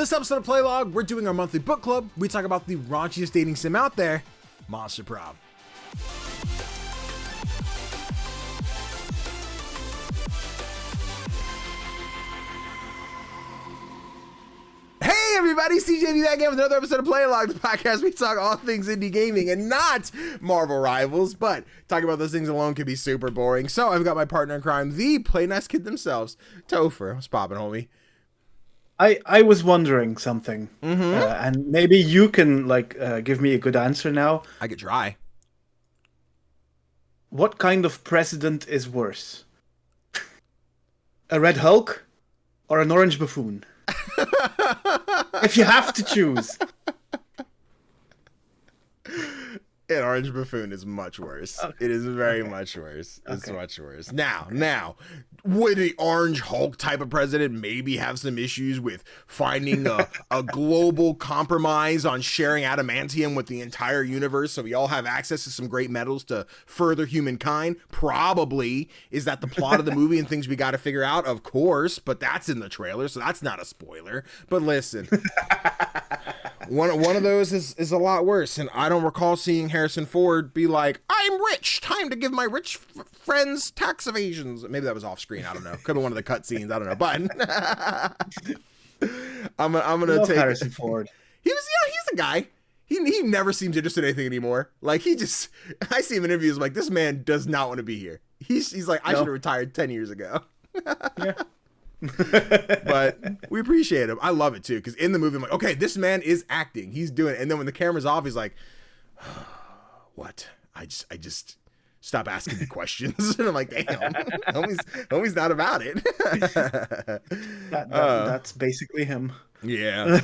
this episode of Playlog, we're doing our monthly book club. We talk about the raunchiest dating sim out there, Monster Prom. Hey everybody, CGDannyB back again with another episode of Playlog, the podcast we talk all things indie gaming and not Marvel rivals, but talking about those things alone can be super boring. So I've got my partner in crime, the play.nice kids themselves, Tofr. What's poppin', homie? I was wondering something, and maybe you can give me a good answer now. I get dry. What kind of president is worse? A red Hulk or an orange buffoon? If you have to choose. An orange buffoon is much worse. Okay. It is very much worse. It's much worse. Now, would the orange Hulk type of president maybe have some issues with finding a global compromise on sharing adamantium with the entire universe so we all have access to some great metals to further humankind? Probably. Is that the plot of the movie and things we got to figure out? Of course, but that's in the trailer, so that's not a spoiler. But listen... One of those is a lot worse, and I don't recall seeing Harrison Ford be like, "I'm rich, time to give my rich friends tax evasions." Maybe that was off screen. I don't know. Could be one of the cut scenes. I don't know. But I'm gonna take Harrison Ford. He's a guy. He never seems interested in anything anymore. Like I see him in interviews like this man does not want to be here. He's like, I should have retired 10 years ago. Yeah. But we appreciate him. I love it too, because in the movie I'm like, okay, this man is acting, he's doing it, and then when the camera's off he's like, what? I just stop asking me questions. And I'm like, damn, homie's not about it. That's basically him. Yeah.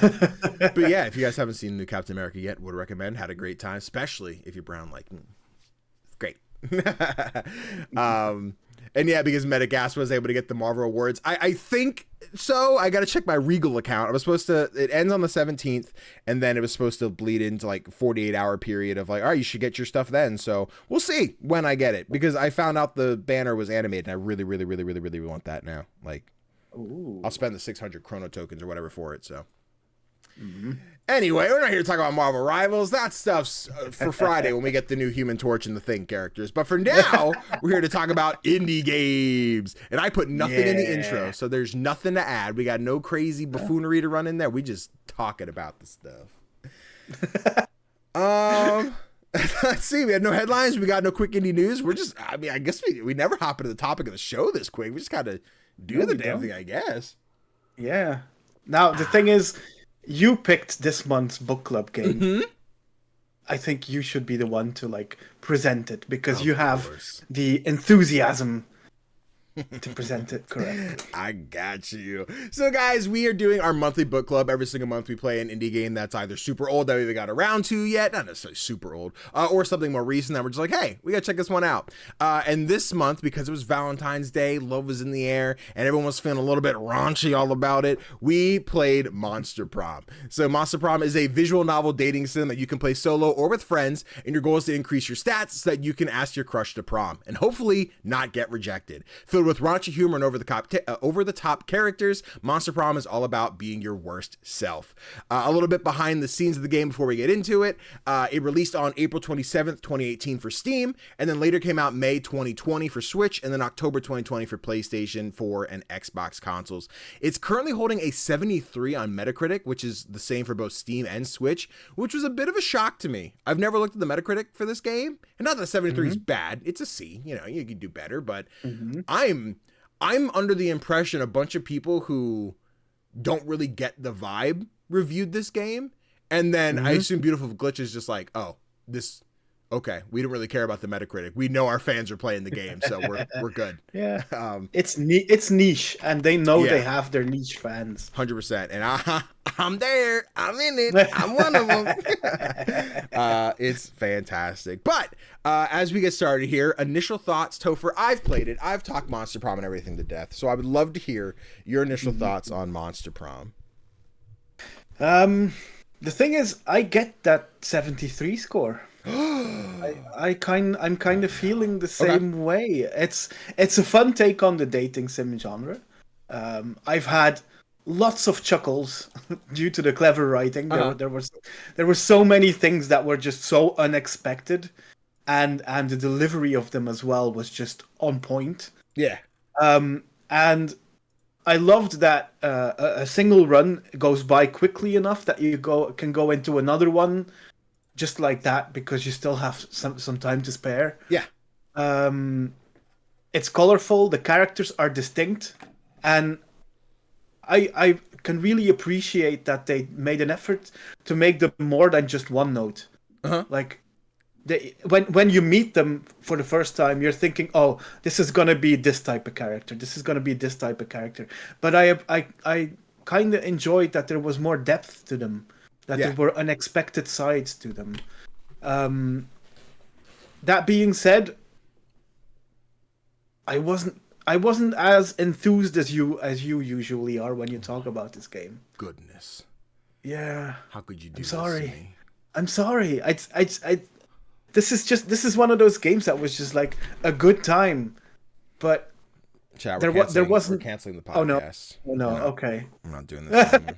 But yeah, if you guys haven't seen New Captain America yet, would recommend. Had a great time, especially if you're brown like me. Great. And yeah, because Metagas was able to get the Marvel Awards. I think so. I got to check my Regal account. It ends on the 17th, and then it was supposed to bleed into like 48-hour period of like, all right, you should get your stuff then. So we'll see when I get it, because I found out the banner was animated, and I really, really, really, really, really want that now. Like, ooh. I'll spend the 600 chrono tokens or whatever for it, so. Anyway, we're not here to talk about Marvel rivals. That stuff's for Friday when we get the new Human Torch and the Thing characters. But for now, we're here to talk about indie games. And I put nothing in the intro, so there's nothing to add. We got no crazy buffoonery to run in there. We just talking about the stuff. Let's see. We had no headlines. We got no quick indie news. I guess we never hop into the topic of the show this quick. We just gotta do the damn thing, I guess. Yeah. Now, the thing is... You picked this month's book club game. I think you should be the one to present it, because you have the enthusiasm to present it correctly. I got you. So guys, we are doing our monthly book club. Every single month we play an indie game that's either super old that we haven't got around to yet, not necessarily super old, or something more recent that we're just like, hey, we gotta check this one out. And this month, because it was Valentine's Day, love was in the air, and everyone was feeling a little bit raunchy all about it, we played Monster Prom. So Monster Prom is a visual novel dating sim that you can play solo or with friends, and your goal is to increase your stats so that you can ask your crush to prom, and hopefully not get rejected. Filled with raunchy humor and over the top characters, Monster Prom is all about being your worst self. A little bit behind the scenes of the game before we get into it. It released on April 27th, 2018 for Steam, and then later came out May 2020 for Switch, and then October 2020 for PlayStation 4 and Xbox consoles. It's currently holding a 73 on Metacritic, which is the same for both Steam and Switch, which was a bit of a shock to me. I've never looked at the Metacritic for this game, and not that 73 is bad. It's a C. You could do better, but I'm under the impression a bunch of people who don't really get the vibe reviewed this game, and then I assume Beautiful Glitch is just like, okay, we don't really care about the Metacritic. We know our fans are playing the game, so we're good. Yeah, it's niche, and they know they have their niche fans. 100%, and I'm there. I'm in it. I'm one of them. It's fantastic. But as we get started here, initial thoughts, Tofr. I've played it. I've talked Monster Prom and everything to death, so I would love to hear your initial thoughts on Monster Prom. The thing is, I get that 73 score. I'm kind of feeling the same way. It's a fun take on the dating sim genre. I've had lots of chuckles due to the clever writing. Uh-huh. There were so many things that were just so unexpected, and the delivery of them as well was just on point. Yeah. And I loved that a single run goes by quickly enough that you can go into another one just like that, because you still have some time to spare. Yeah. It's colorful, the characters are distinct, and I can really appreciate that they made an effort to make them more than just one note. Uh-huh. Like, when you meet them for the first time, you're thinking, oh, this is gonna be this type of character, this is gonna be this type of character. But I kind of enjoyed that there was more depth to them, that there were unexpected sides to them. That being said, I wasn't as enthused as you usually are when you talk about this game. Goodness. Yeah. How could you do I'm sorry. this to me? I'm sorry. This is one of those games that was just like a good time, but Chat, there wasn't. We're canceling the podcast. Oh no. Okay. I'm not doing this anymore.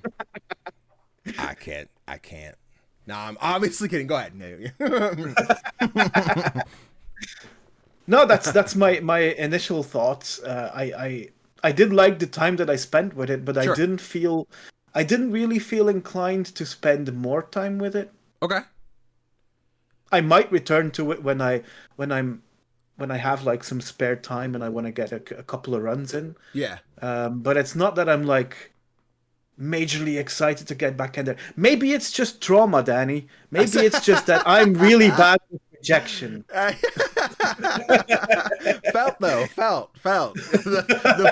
I can't. No, I'm obviously kidding. Go ahead. No, that's my initial thoughts. I did like the time that I spent with it, but Sure. I didn't really feel inclined to spend more time with it. Okay. I might return to it when I have like some spare time and I want to get a couple of runs in. Yeah. But it's not that I'm like majorly excited to get back in there. Maybe it's just trauma, Danny. Maybe it's just that I'm really bad with rejection. Felt. The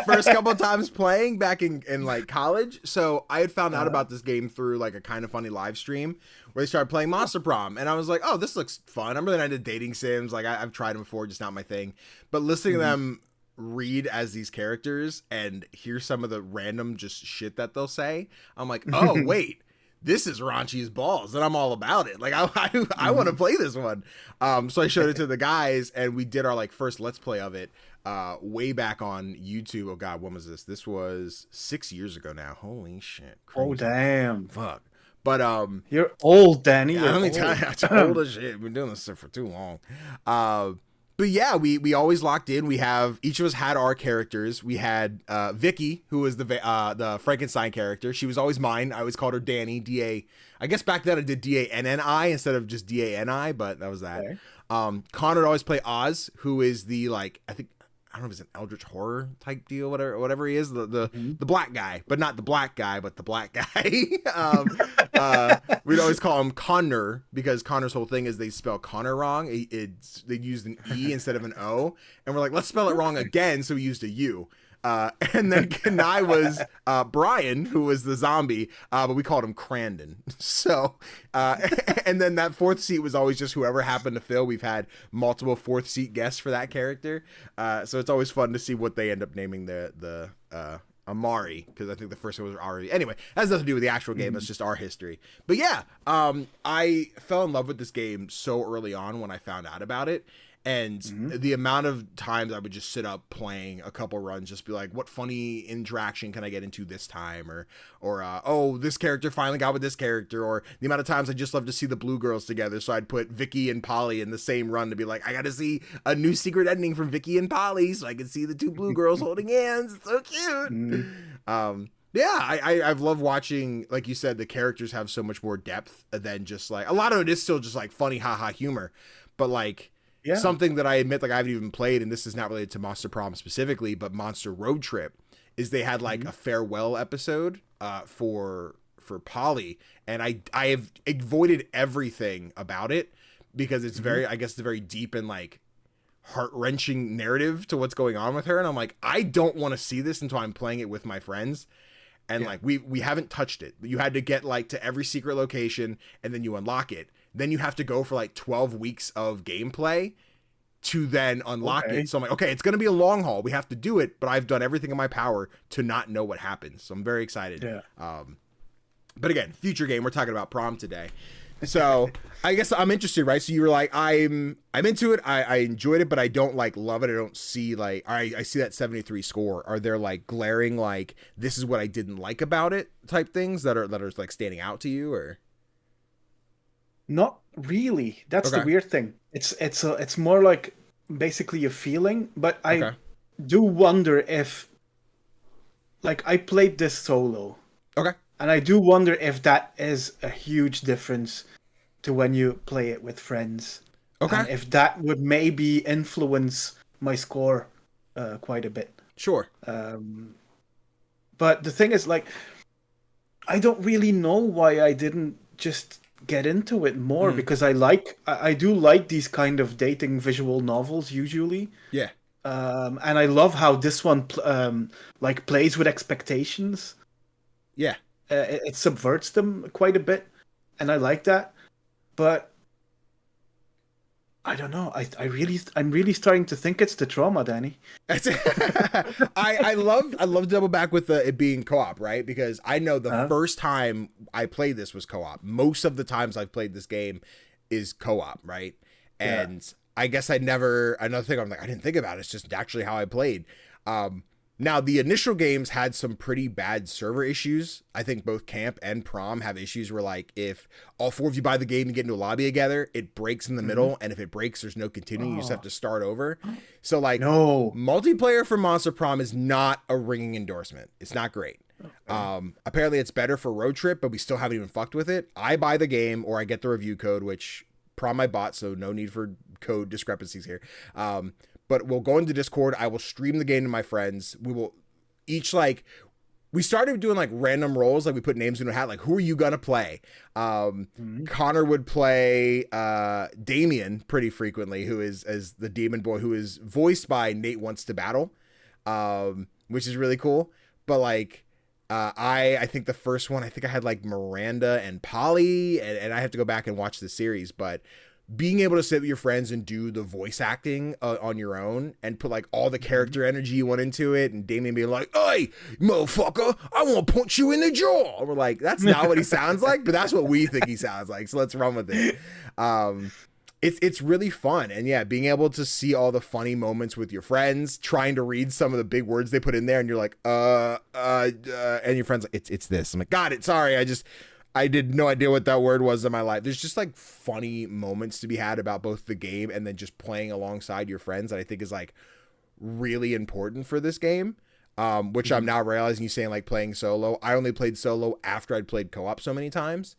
first couple of times playing back in like college. So I had found out about this game through like a Kind of Funny live stream where they started playing Monster Prom, and I was like, oh, this looks fun. I'm really into dating sims. Like I've tried them before, just not my thing. But listening to them read as these characters and hear some of the random just shit that they'll say, I'm like, oh wait, this is raunchy as balls, and I'm all about it. Like I want to play this one. So I showed it to the guys, and we did our like first Let's Play of it way back on YouTube. Oh god, when was this? This was 6 years ago now. Holy shit. Crazy. Oh damn. Fuck. But you're old, Danny. Yeah, let me tell you, it's old as shit. We've been doing this stuff for too long. But yeah, we always locked in. Each of us had our characters. We had Vicky, who was the Frankenstein character. She was always mine. I always called her Danny, D-A. I guess back then I did D-A-N-N-I instead of just D-A-N-I, but that was that. Okay. Connor would always play Oz, who is the, like, I don't know if it's an eldritch horror type deal, whatever he is, the black guy, but not the black guy, but the black guy. We'd always call him Connor, because Connor's whole thing is they spell Connor wrong. They used an E instead of an O, and we're like, let's spell it wrong again, so we used a U. And then Kanai was Brian, who was the zombie, but we called him Crandon. So, and then that fourth seat was always just whoever happened to fill. We've had multiple fourth seat guests for that character, so it's always fun to see what they end up naming the Amari, because I think the first one was Ari. Anyway, that has nothing to do with the actual game. That's just our history. But yeah, I fell in love with this game so early on when I found out about it. And the amount of times I would just sit up playing a couple runs, just be like, what funny interaction can I get into this time? Or oh, this character finally got with this character. Or the amount of times I just love to see the blue girls together. So I'd put Vicky and Polly in the same run to be like, I got to see a new secret ending from Vicky and Polly so I can see the two blue girls holding hands. It's so cute. Yeah, I've loved watching, like you said, the characters have so much more depth than just like, a lot of it is still just like funny, haha humor. But like, something that I admit, like I haven't even played, and this is not related to Monster Prom specifically, but Monster Road Trip, is they had like a farewell episode for Polly, and I have avoided everything about it because it's very, I guess it's a very deep and like heart-wrenching narrative to what's going on with her, and I'm like, I don't want to see this until I'm playing it with my friends. And like we haven't touched it. You had to get like to every secret location, and then you unlock it. Then you have to go for like 12 weeks of gameplay to then unlock it. So I'm like, okay, it's going to be a long haul. We have to do it, but I've done everything in my power to not know what happens. So I'm very excited. Yeah. But again, future game, we're talking about Prom today. So I guess I'm interested, right? So you were like, I'm into it. I enjoyed it, but I don't like love it. I don't see like I see that 73 score. Are there like glaring like this is what I didn't like about it type things that are like standing out to you or? Not really. That's the Okay. weird thing. It's more like basically a feeling, but I Okay. do wonder if like I played this solo, Okay. and I do wonder if that is a huge difference to when you play it with friends, Okay. and if that would maybe influence my score quite a bit. Sure. But the thing is, like, I don't really know why I didn't just get into it more because I do like these kind of dating visual novels usually. Yeah. And I love how this one like plays with expectations. Yeah. It subverts them quite a bit, and I like that. But I don't know. I'm really starting to think it's the trauma, Danny. I love double back with it being co-op, right? Because I know the first time I played this was co-op. Most of the times I've played this game is co-op, right? And I guess another thing I'm like, I didn't think about it. It's just actually how I played. Now the initial games had some pretty bad server issues. I think both Camp and Prom have issues where like if all four of you buy the game and get into a lobby together, it breaks in the middle, and if it breaks, there's no continuing. You just have to start over. So like multiplayer for Monster Prom is not a ringing endorsement. It's not great. Apparently it's better for road trip, but we still haven't even fucked with it. I buy the game or I get the review code, which Prom I bought, so no need for code discrepancies here. But we'll go into Discord. I will stream the game to my friends. We will each like, we started doing like random roles. Like we put names in a hat. Like, who are you going to play? Connor would play Damien pretty frequently, who is as the demon boy, who is voiced by Nate Wants to Battle, which is really cool. But like, I think the first one, I think I had like Miranda and Polly, and I have to go back and watch the series, but being able to sit with your friends and do the voice acting on your own and put like all the character energy you want into it, and Damien being like, "Hey, motherfucker, I want to punch you in the jaw." And we're like, that's not what he sounds like, but that's what we think he sounds like. So let's run with it. It's really fun. And yeah, being able to see all the funny moments with your friends, trying to read some of the big words they put in there, and you're like, and your friend's like, it's this. I'm like, got it. Sorry. I did no idea what that word was in my life. There's just like funny moments to be had about both the game and then just playing alongside your friends that I think is like really important for this game. Which I'm now realizing you saying like playing solo. I only played solo after I'd played co-op so many times.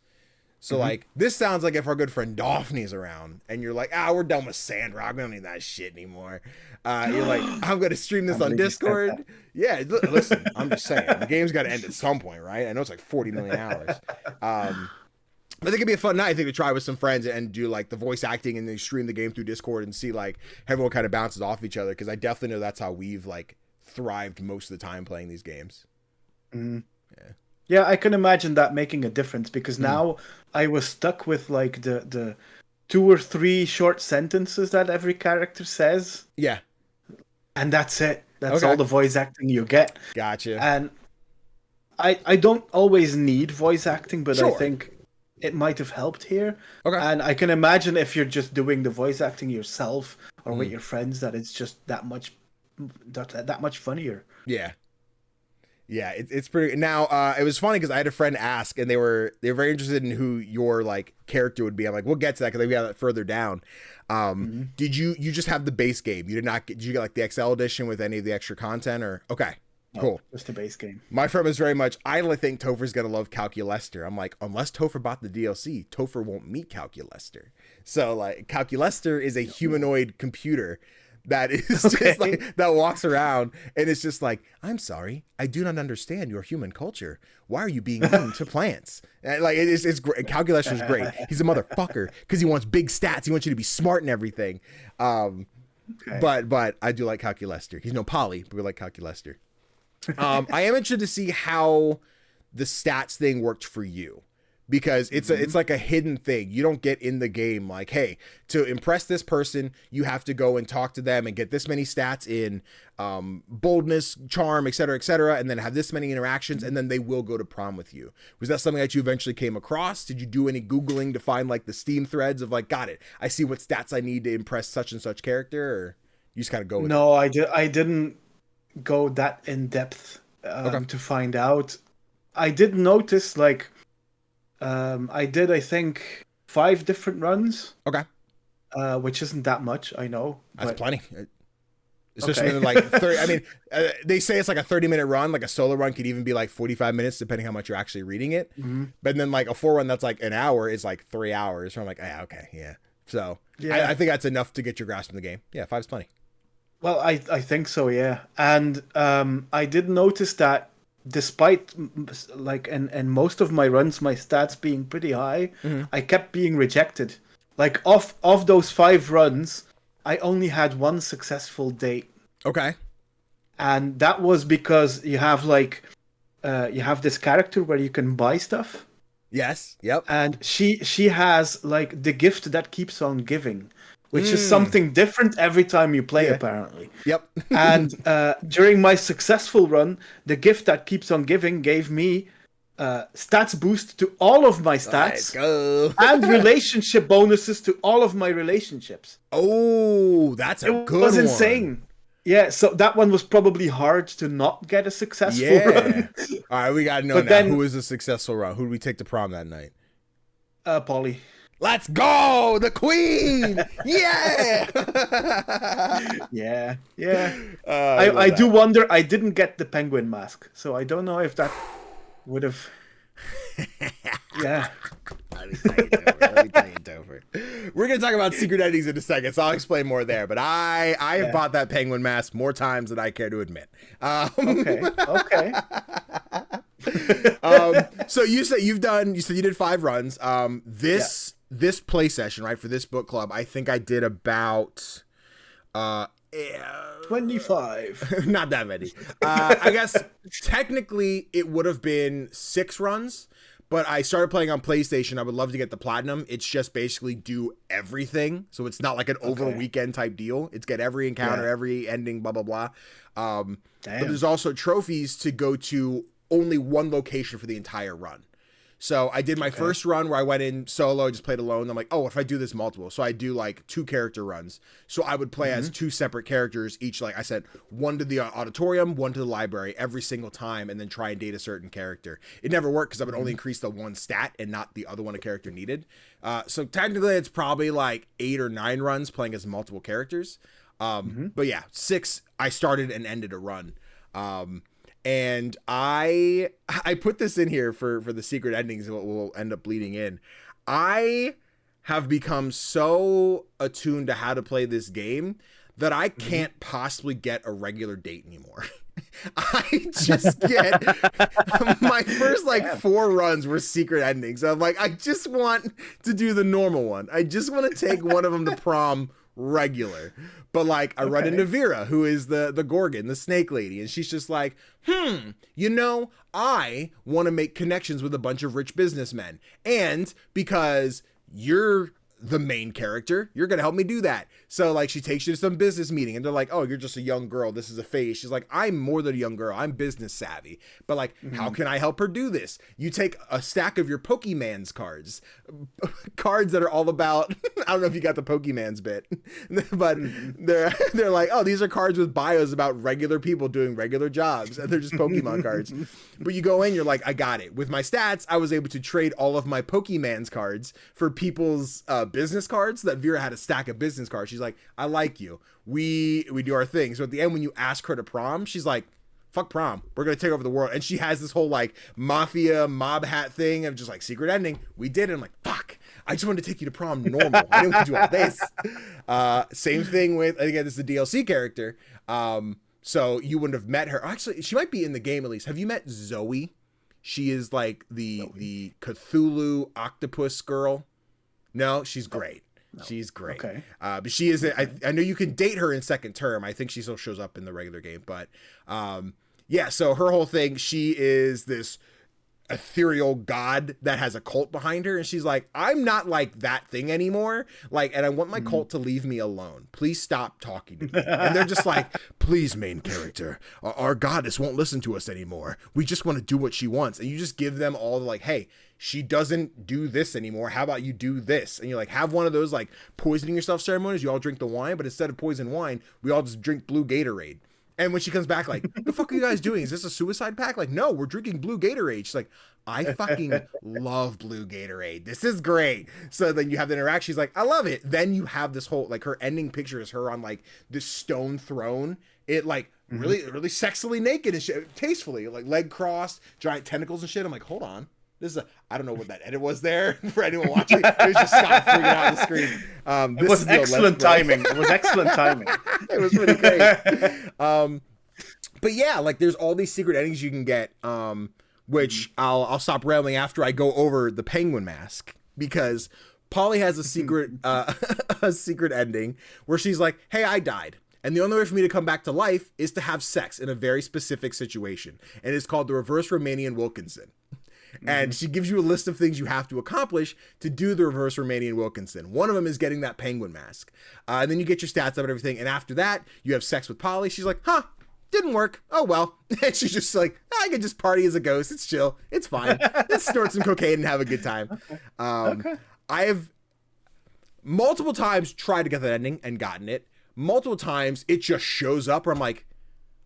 So like this sounds like if our good friend Daphne's around and you're like, we're done with Sandrock. We don't need that shit anymore. You're like, I'm going to stream this on Discord. Yeah, listen, I'm just saying the game's got to end at some point, right? I know it's like 40 million hours. But it could be a fun night, I think, to try with some friends and do like the voice acting and then stream the game through Discord and see like everyone kind of bounces off each other. Cause I definitely know that's how we've like thrived most of the time playing these games. Yeah, I can imagine that making a difference because now I was stuck with like the 2 or 3 short sentences that every character says. Yeah. And that's it. That's all the voice acting you get. Gotcha. And I don't always need voice acting, but I think it might have helped here. Okay. And I can imagine if you're just doing the voice acting yourself or with your friends that it's just that much funnier. Yeah. Yeah, it's pretty. Now, it was funny because I had a friend ask, and they were very interested in who your like character would be. I'm like, we'll get to that because we got that further down. Did you just have the base game? You did you get like the XL edition with any of the extra content, or okay, cool, just the base game. My friend was very much. I think Tofr's gonna love Calculester. I'm like, unless Tofr bought the DLC, Tofr won't meet Calculester. So like, Calculester is a humanoid computer that is just like that walks around and it's just like, I'm sorry, I do not understand your human culture. Why are you being mean to plants? And like it's great. Calculation is great. He's a motherfucker because he wants big stats. He wants you to be smart and everything. But I do like Calculester. He's no Polly, but we like Calculester. I am interested to see how the stats thing worked for you. because it's like a hidden thing. You don't get in the game like, hey, to impress this person, you have to go and talk to them and get this many stats in boldness, charm, etc., and then have this many interactions, and then they will go to prom with you. Was that something that you eventually came across? Did you do any Googling to find like the Steam threads of like, got it, I see what stats I need to impress such and such character, or you just kind of go with it? I didn't go that in depth to find out. I did notice like I did, I think, 5 different runs. Okay. Which isn't that much, I know. That's plenty. Especially in like 30, I mean, they say it's like a 30-minute run. Like a solo run could even be like 45 minutes, depending how much you're actually reading it. But then like a 4 run that's like an hour is like 3 hours. So I'm like, yeah, okay, yeah. So yeah. I think that's enough to get your grasp in the game. Yeah, 5's plenty. Well, I think so, yeah. And I did notice that despite like in most of my runs, my stats being pretty high, I kept being rejected. Like of those 5 runs, I only had 1 successful date. Okay. And that was because you have like you have this character where you can buy stuff. Yes. Yep. And she has like the gift that keeps on giving, which is something different every time you play, apparently. Yep. And during my successful run, the gift that keeps on giving gave me stats boost to all of my stats. Let's go. And relationship bonuses to all of my relationships. Oh, that's a good one. It was insane. Yeah, so that one was probably hard to not get a successful run. All right, we got to know now. Who was a successful run? Who did we take to prom that night? Polly. Let's go, the queen! Yeah! yeah. I do wonder, I didn't get the penguin mask, so I don't know if that would have... Yeah. Let me tell you, Tofr. We're going to talk about secret endings in a second, so I'll explain more there, but I have bought that penguin mask more times than I care to admit. Okay. So you said you did 5 runs. This play session, right, for this book club, I think I did about 25. Not that many. I guess technically it would have been 6 runs, but I started playing on PlayStation. I would love to get the platinum. It's just basically do everything, so it's not like an over weekend type deal. It's get every encounter, every ending, blah blah blah. But there's also trophies to go to only one location for the entire run. So I did my first run where I went in solo, just played alone. I'm like, oh, if I do this multiple. So I do like 2 character runs. So I would play as 2 separate characters each. Like I said, 1 to the auditorium, 1 to the library every single time, and then try and date a certain character. It never worked because I would only increase the 1 stat and not the other one a character needed. So technically it's probably like 8 or 9 runs playing as multiple characters. But yeah, 6, I started and ended a run. And I put this in here for the secret endings and what will end up bleeding in. I have become so attuned to how to play this game that I can't possibly get a regular date anymore. I just get my first 4 runs were secret endings. I'm like, I just want to do the normal one. I just want to take one of them to prom regular. But like I run into Vera, who is the Gorgon, the snake lady, and she's just like, I want to make connections with a bunch of rich businessmen. And because you're the main character, you're gonna help me do that. So like she takes you to some business meeting and they're like, oh, you're just a young girl, this is a phase. She's like, I'm more than a young girl, I'm business savvy, but like how can I help her do this? You take a stack of your Pokemon's cards that are all about I don't know if you got the Pokemon's bit, but they're like, oh, these are cards with bios about regular people doing regular jobs, and they're just Pokemon cards. But you go in, you're like, I got it. With my stats, I was able to trade all of my Pokemon's cards for people's business cards. That Vera had a stack of business cards. She's like, I like you. We do our thing. So at the end, when you ask her to prom, she's like, fuck prom. We're going to take over the world. And she has this whole like mafia mob hat thing of just like secret ending. We did it. I'm like, fuck. I just wanted to take you to prom normal. I didn't want to do all this. Same thing with, again, this is a DLC character. So you wouldn't have met her. Actually, she might be in the game at least. Have you met Zoe? She is like the Cthulhu octopus girl. No, she's great. No. She's great. Okay. But she is, I know you can date her in second term. I think she still shows up in the regular game. But yeah, so her whole thing, she is this ethereal god that has a cult behind her, and she's like, I'm not like that thing anymore, like, and I want my cult to leave me alone. Please stop talking to me. And they're just like, please, main character, our goddess won't listen to us anymore, we just want to do what she wants. And you just give them all the like, hey, she doesn't do this anymore, how about you do this? And you like have one of those like poisoning yourself ceremonies. You all drink the wine, but instead of poison wine, we all just drink blue Gatorade. And when she comes back, like, the fuck are you guys doing? Is this a suicide pact? Like, no, we're drinking blue Gatorade. She's like, I fucking love blue Gatorade. This is great. So then you have the interaction. She's like, I love it. Then you have this whole, like, her ending picture is her on, like, this stone throne. It, like, really, really sexily naked and shit, tastefully, like, leg crossed, giant tentacles and shit. I'm like, hold on. This is I don't know what that edit was there for anyone watching. It was just Scott freaking out on the screen. It was excellent timing. It was excellent timing. It was pretty great. But yeah, like there's all these secret endings you can get, which I'll stop rambling after I go over the penguin mask, because Polly has a secret a secret ending where she's like, hey, I died. And the only way for me to come back to life is to have sex in a very specific situation. And it's called the reverse Romanian Wilkinson. And she gives you a list of things you have to accomplish to do the reverse Romanian Wilkinson. One of them is getting that penguin mask. And then you get your stats up and everything. And after that, you have sex with Polly. She's like, huh, didn't work. Oh, well. And she's just like, I can just party as a ghost. It's chill. It's fine. Let's snort some cocaine and have a good time. I have multiple times tried to get that ending and gotten it. Multiple times it just shows up where I'm like,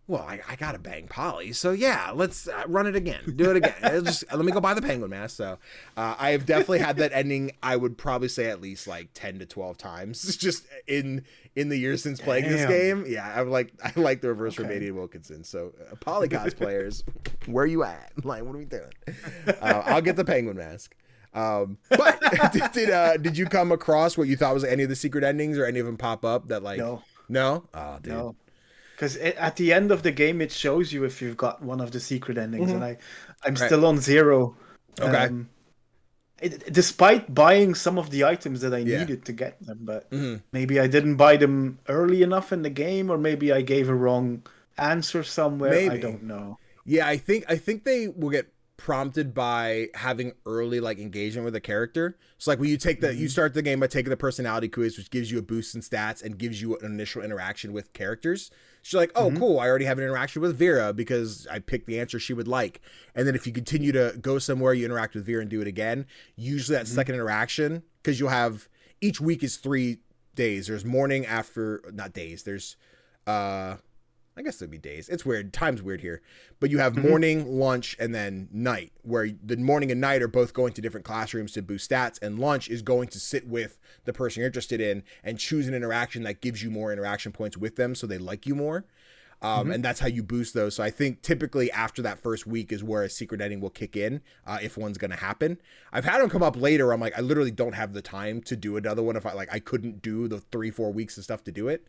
well, I gotta bang Polly, so yeah, let's run it again, do it again. Let me go buy the penguin mask. So I have definitely had that ending. I would probably say at least like 10 to 12 times, just in the years since playing this game. Yeah, I like the reverse Romanian Wilkinson. So Polly cosplayers, where are you at? Like, what are we doing? I'll get the penguin mask. But did you come across what you thought was any of the secret endings, or any of them pop up that like no? Oh, dude. No. Because at the end of the game, it shows you if you've got one of the secret endings, and I'm still on 0. Okay. Despite buying some of the items that I needed to get them, but maybe I didn't buy them early enough in the game, or maybe I gave a wrong answer somewhere. Maybe. I don't know. Yeah, I think they will get prompted by having early like engagement with a character. So like when you take you start the game by taking the personality quiz, which gives you a boost in stats and gives you an initial interaction with characters. So you're like, oh, cool, I already have an interaction with Vera because I picked the answer she would like. And then if you continue to go somewhere, you interact with Vera and do it again. Usually that second interaction, because you'll have, each week is 3 days. There's morning, after, not days. There's, I guess it'd be days. It's weird. Time's weird here. But you have morning, lunch, and then night, where the morning and night are both going to different classrooms to boost stats, and lunch is going to sit with the person you're interested in and choose an interaction that gives you more interaction points with them so they like you more. And that's how you boost those. So I think typically after that first week is where a secret ending will kick in, if one's going to happen. I've had them come up later. I'm like, I literally don't have the time to do another one if I couldn't do the 3-4 weeks of stuff to do it.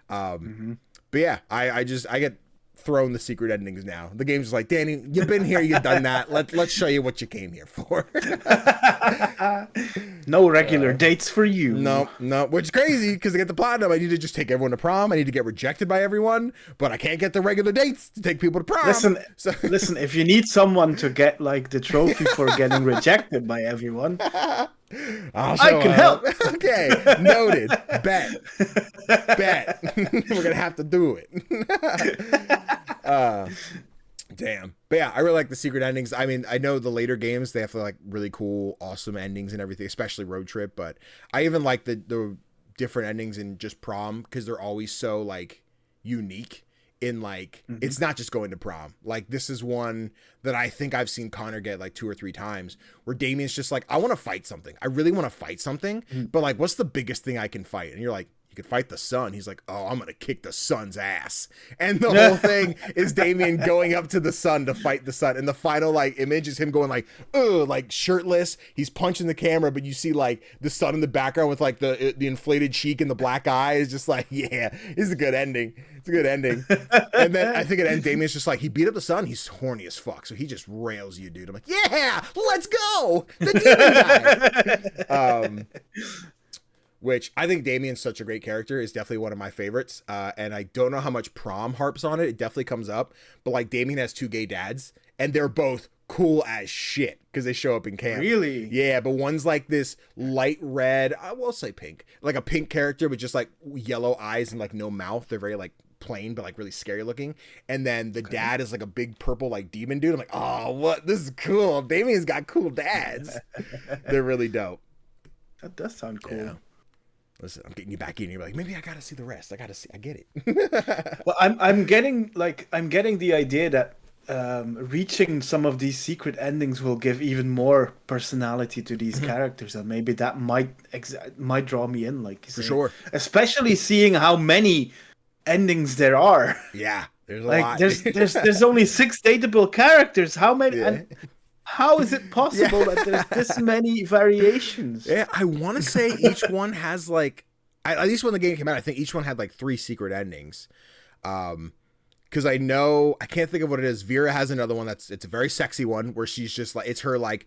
But yeah, I get thrown the secret endings now. The game's just like, Danny, you've been here, you've done that. Let's show you what you came here for. No regular dates for you. No, which is crazy because to get the platinum, I need to just take everyone to prom. I need to get rejected by everyone, but I can't get the regular dates to take people to prom. Listen, if you need someone to get like the trophy for getting rejected by everyone, I can help. Okay, noted. Bet. We're gonna have to do it. Damn. But yeah, I really like the secret endings. I mean, I know the later games, they have like really cool, awesome endings and everything, especially Road Trip. But I even like the different endings in just prom because they're always so like unique. In like, it's not just going to prom. Like, this is one that I think I've seen Connor get like 2 or 3 times where Damien's just like, I want to fight something. I really want to fight something. But like, what's the biggest thing I can fight? And you're like, you could fight the sun. He's like, oh, I'm going to kick the sun's ass. And the whole thing is Damien going up to the sun to fight the sun. And the final like image is him going like, ugh, like shirtless. He's punching the camera, but you see like the sun in the background with like the inflated cheek and the black eye. Is just like, yeah, it's a good ending. It's a good ending. And then I think it ends, Damien's just like, he beat up the sun. He's horny as fuck. So he just rails you, dude. I'm like, yeah, let's go. The demon guy. Which I think Damien's such a great character, is definitely one of my favorites. And I don't know how much prom harps on it. It definitely comes up. But like Damien has 2 gay dads and they're both cool as shit because they show up in camp. Really? Yeah, but one's like this light red, I will say pink, like a pink character with just like yellow eyes and like no mouth. They're very like plain but like really scary looking. And then the dad is like a big purple like demon dude. I'm like, oh, what? This is cool. Damien's got cool dads. They're really dope. That does sound cool. Yeah. Listen, I'm getting you back in. You're like, maybe I gotta see the rest. I get it. Well, I'm getting the idea that reaching some of these secret endings will give even more personality to these characters, and maybe that might draw me in, like you For say. sure. Especially seeing how many endings there are. Yeah, there's a Like lot. there's only 6 dateable characters. How many? Yeah. And how is it possible that there's this many variations? Yeah, I want to say each one has like, at least when the game came out, I think each one had like 3 secret endings. Because I know, I can't think of what it is. Vera has another one it's a very sexy one where she's just like, it's her like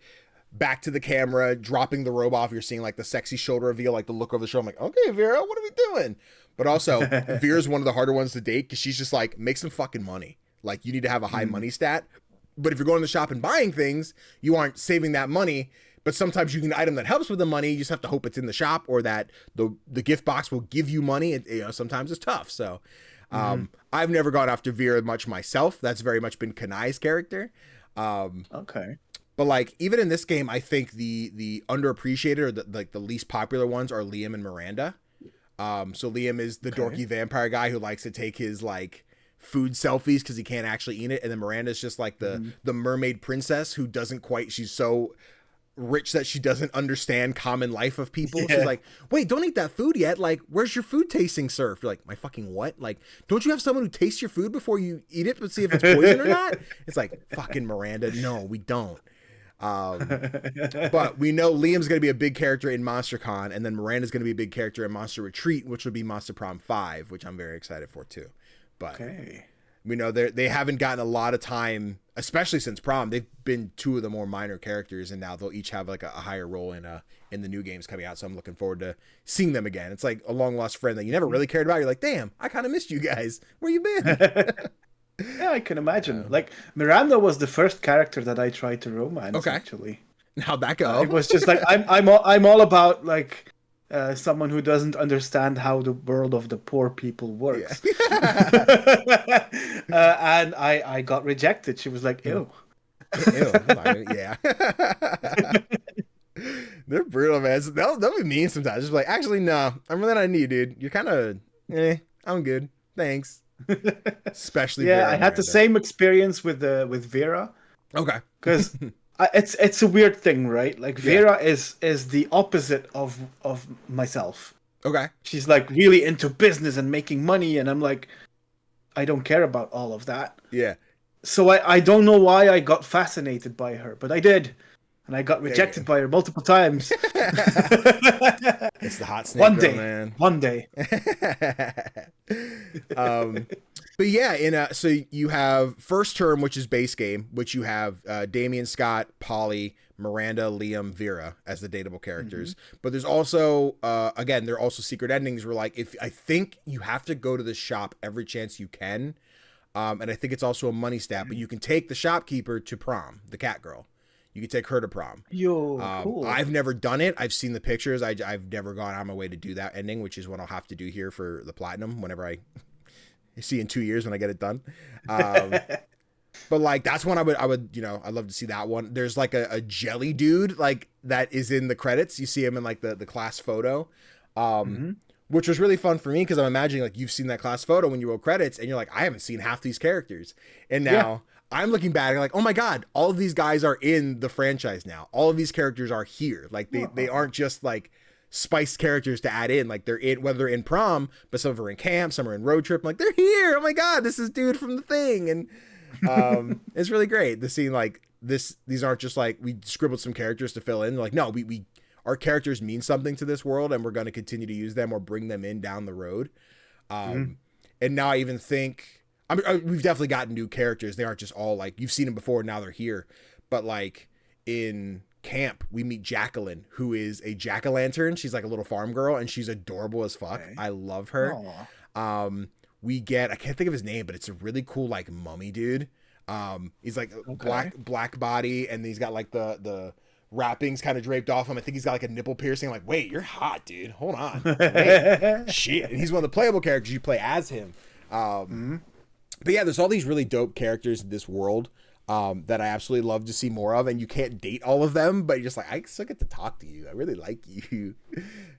back to the camera, dropping the robe off. You're seeing like the sexy shoulder reveal, like the look over the shoulder. I'm like, okay, Vera, what are we doing? But also, Vera's one of the harder ones to date because she's just like, make some fucking money. Like, you need to have a high money stat. But if you're going to the shop and buying things, you aren't saving that money. But sometimes you can item that helps with the money. You just have to hope it's in the shop or that the gift box will give you money. Sometimes it's tough. So I've never gone after Vera much myself. That's very much been Kanai's character. Okay. But like even in this game, I think the underappreciated or the least popular ones are Liam and Miranda. So Liam is the dorky vampire guy who likes to take his like food selfies because he can't actually eat it, and then Miranda's just like the mermaid princess who doesn't quite. She's so rich that she doesn't understand common life of people. Yeah. She's like, wait, don't eat that food yet. Like, where's your food tasting served? You're like, my fucking what? Like, don't you have someone who tastes your food before you eat it to see if it's poison or not? It's like, fucking Miranda. No, we don't. But we know Liam's going to be a big character in MonsterCon, and then Miranda's going to be a big character in Monster Retreat, which would be Monster Prom 5, which I'm very excited for too. But we know they haven't gotten a lot of time, especially since Prom. They've been 2 of the more minor characters, and now they'll each have like a higher role in the new games coming out. So I'm looking forward to seeing them again. It's like a long lost friend that you never really cared about. You're like, damn, I kind of missed you guys. Where you been? Yeah, I can imagine. Like Miranda was the first character that I tried to romance. Actually, how'd that go? It was just like I'm all about like someone who doesn't understand how the world of the poor people works. Yeah. And I got rejected. She was like, ew. Ew. Yeah. They're brutal, man. So they'll be mean sometimes. Just like, actually, no, I'm really not into you, dude. You're kind of, I'm good. Thanks. Especially Vera I had the same experience with Vera. Okay. Because it's a weird thing, right? Like Vera is the opposite of myself. Okay. She's like really into business and making money, and I'm like, I don't care about all of that. Yeah. So I don't know why I got fascinated by her, but I did. And I got rejected by her multiple times. It's the hot snake girl, man. One day. But yeah, so you have first term, which is base game, which you have Damien, Scott, Polly, Miranda, Liam, Vera as the dateable characters. Mm-hmm. But there's also, again, there are also secret endings where like, I think you have to go to the shop every chance you can. And I think it's also a money stat, but you can take the shopkeeper to Prom, the cat girl. You can take her to Prom. Yo, cool. I've never done it. I've seen the pictures. I've never gone on my way to do that ending, which is what I'll have to do here for the platinum whenever I see in 2 years when I get it done. But like, that's one I would, I'd love to see that one. There's like a jelly dude like that is in the credits. You see him in like the class photo, which was really fun for me. Cause I'm imagining like you've seen that class photo when you roll credits and you're like, I haven't seen half these characters. And now I'm looking back and like, oh my God, all of these guys are in the franchise now. All of these characters are here. Like they aren't just like spiced characters to add in. Like they're in, whether they're in Prom, but some are in camp, some are in road trip. I'm like, they're here. Oh my God, this is dude from the thing. And it's really great. The scene like this, these aren't just like, we scribbled some characters to fill in. Like, no, our characters mean something to this world and we're going to continue to use them or bring them in down the road. And now I even think, we've definitely gotten new characters. They aren't just all like, you've seen them before, now they're here. But like in camp, we meet Jacqueline, who is a jack-o'-lantern. She's like a little farm girl and she's adorable as fuck. Okay. I love her. We get, I can't think of his name, but it's a really cool like mummy dude. He's like Okay. black body, and he's got like the wrappings kind of draped off him. I think he's got like a nipple piercing. I'm like, wait, you're hot, dude. Hold on. Wait, shit. And he's one of the playable characters. You play as him. But yeah, there's all these really dope characters in this world that I absolutely love to see more of. And you can't date all of them, but you're just like, I still get to talk to you. I really like you.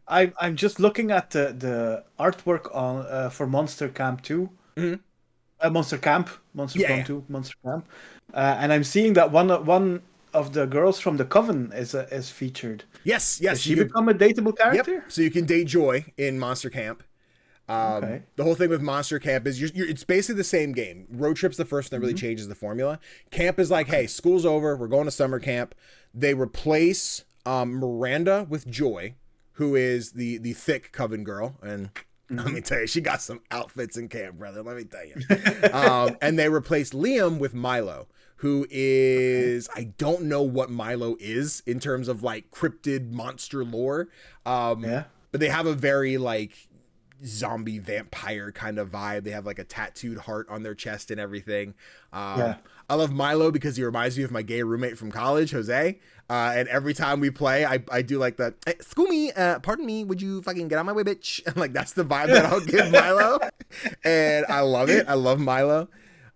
I'm just looking at the artwork on for Monster Camp 2. Monster Camp, Monster Prom 2, Monster Camp, and I'm seeing that one of the girls from the Coven is featured. Yes. Does she become a dateable character? Yep. So you can date Joy in Monster Camp. Okay. The whole thing with Monster Camp is it's basically the same game. Road Trip's the first one that really changes the formula. Camp is like, hey, school's over, we're going to summer camp. They replace Miranda with Joy, who is the thick Coven girl, and let me tell you, she got some outfits in camp, brother. Let me tell you. And they replaced Liam with Milo, who is, I don't know what Milo is in terms of like cryptid monster lore. But they have a very like zombie vampire kind of vibe. They have like a tattooed heart on their chest and everything. I love Milo because he reminds me of my gay roommate from college, Jose. And every time we play, I do like the, hey, school me, pardon me, would you fucking get on my way, bitch? And like, that's the vibe that I'll give Milo. And I love it. I love Milo.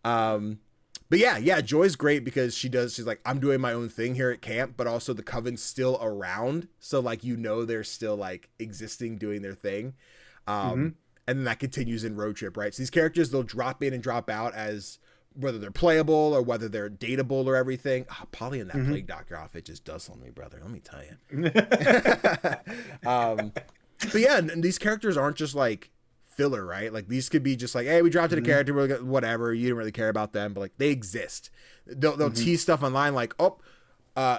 But yeah, Joy's great because she's like, I'm doing my own thing here at camp, but also the Coven's still around. So like, they're still like existing, doing their thing. And then that continues in Road Trip, right? So these characters, they'll drop in and drop out as whether they're playable or whether they're dateable or everything. Polly in that Plague Doctor outfit just does something to me, brother. Let me tell you. But yeah, and these characters aren't just like filler, right? Like these could be just like, hey, we dropped in a character, whatever. You didn't really care about them, but like they exist. They'll tease stuff online like,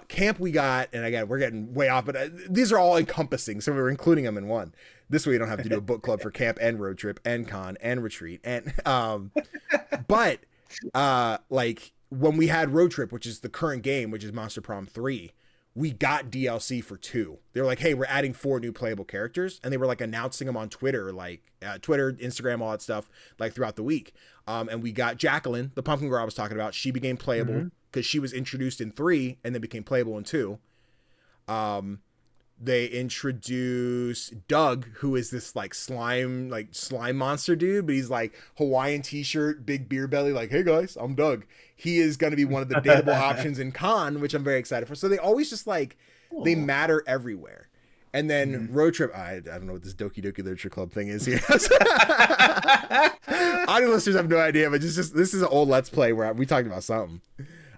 camp we got, and again, we're getting way off, but these are all encompassing, so we're including them in one. This way you don't have to do a book club for camp and road trip and con and retreat. And but like when we had road trip, which is the current game, which is Monster Prom 3, we got DLC for 2. They were like, hey, we're adding 4 new playable characters, and they were like announcing them on Twitter, like Twitter, Instagram, all that stuff, like throughout the week. And we got Jacqueline, the pumpkin girl I was talking about. She became playable because she was introduced in 3 and then became playable in 2. They introduced Doug, who is this like slime monster dude, but he's like Hawaiian t-shirt, big beer belly, like, hey guys, I'm Doug. He is going to be one of the dateable options in con, which I'm very excited for. So they always just like, they matter everywhere. And then road trip, I don't know what this Doki Doki Literature Club thing is here. Audio listeners have no idea, but this is an old Let's Play where we talked about something.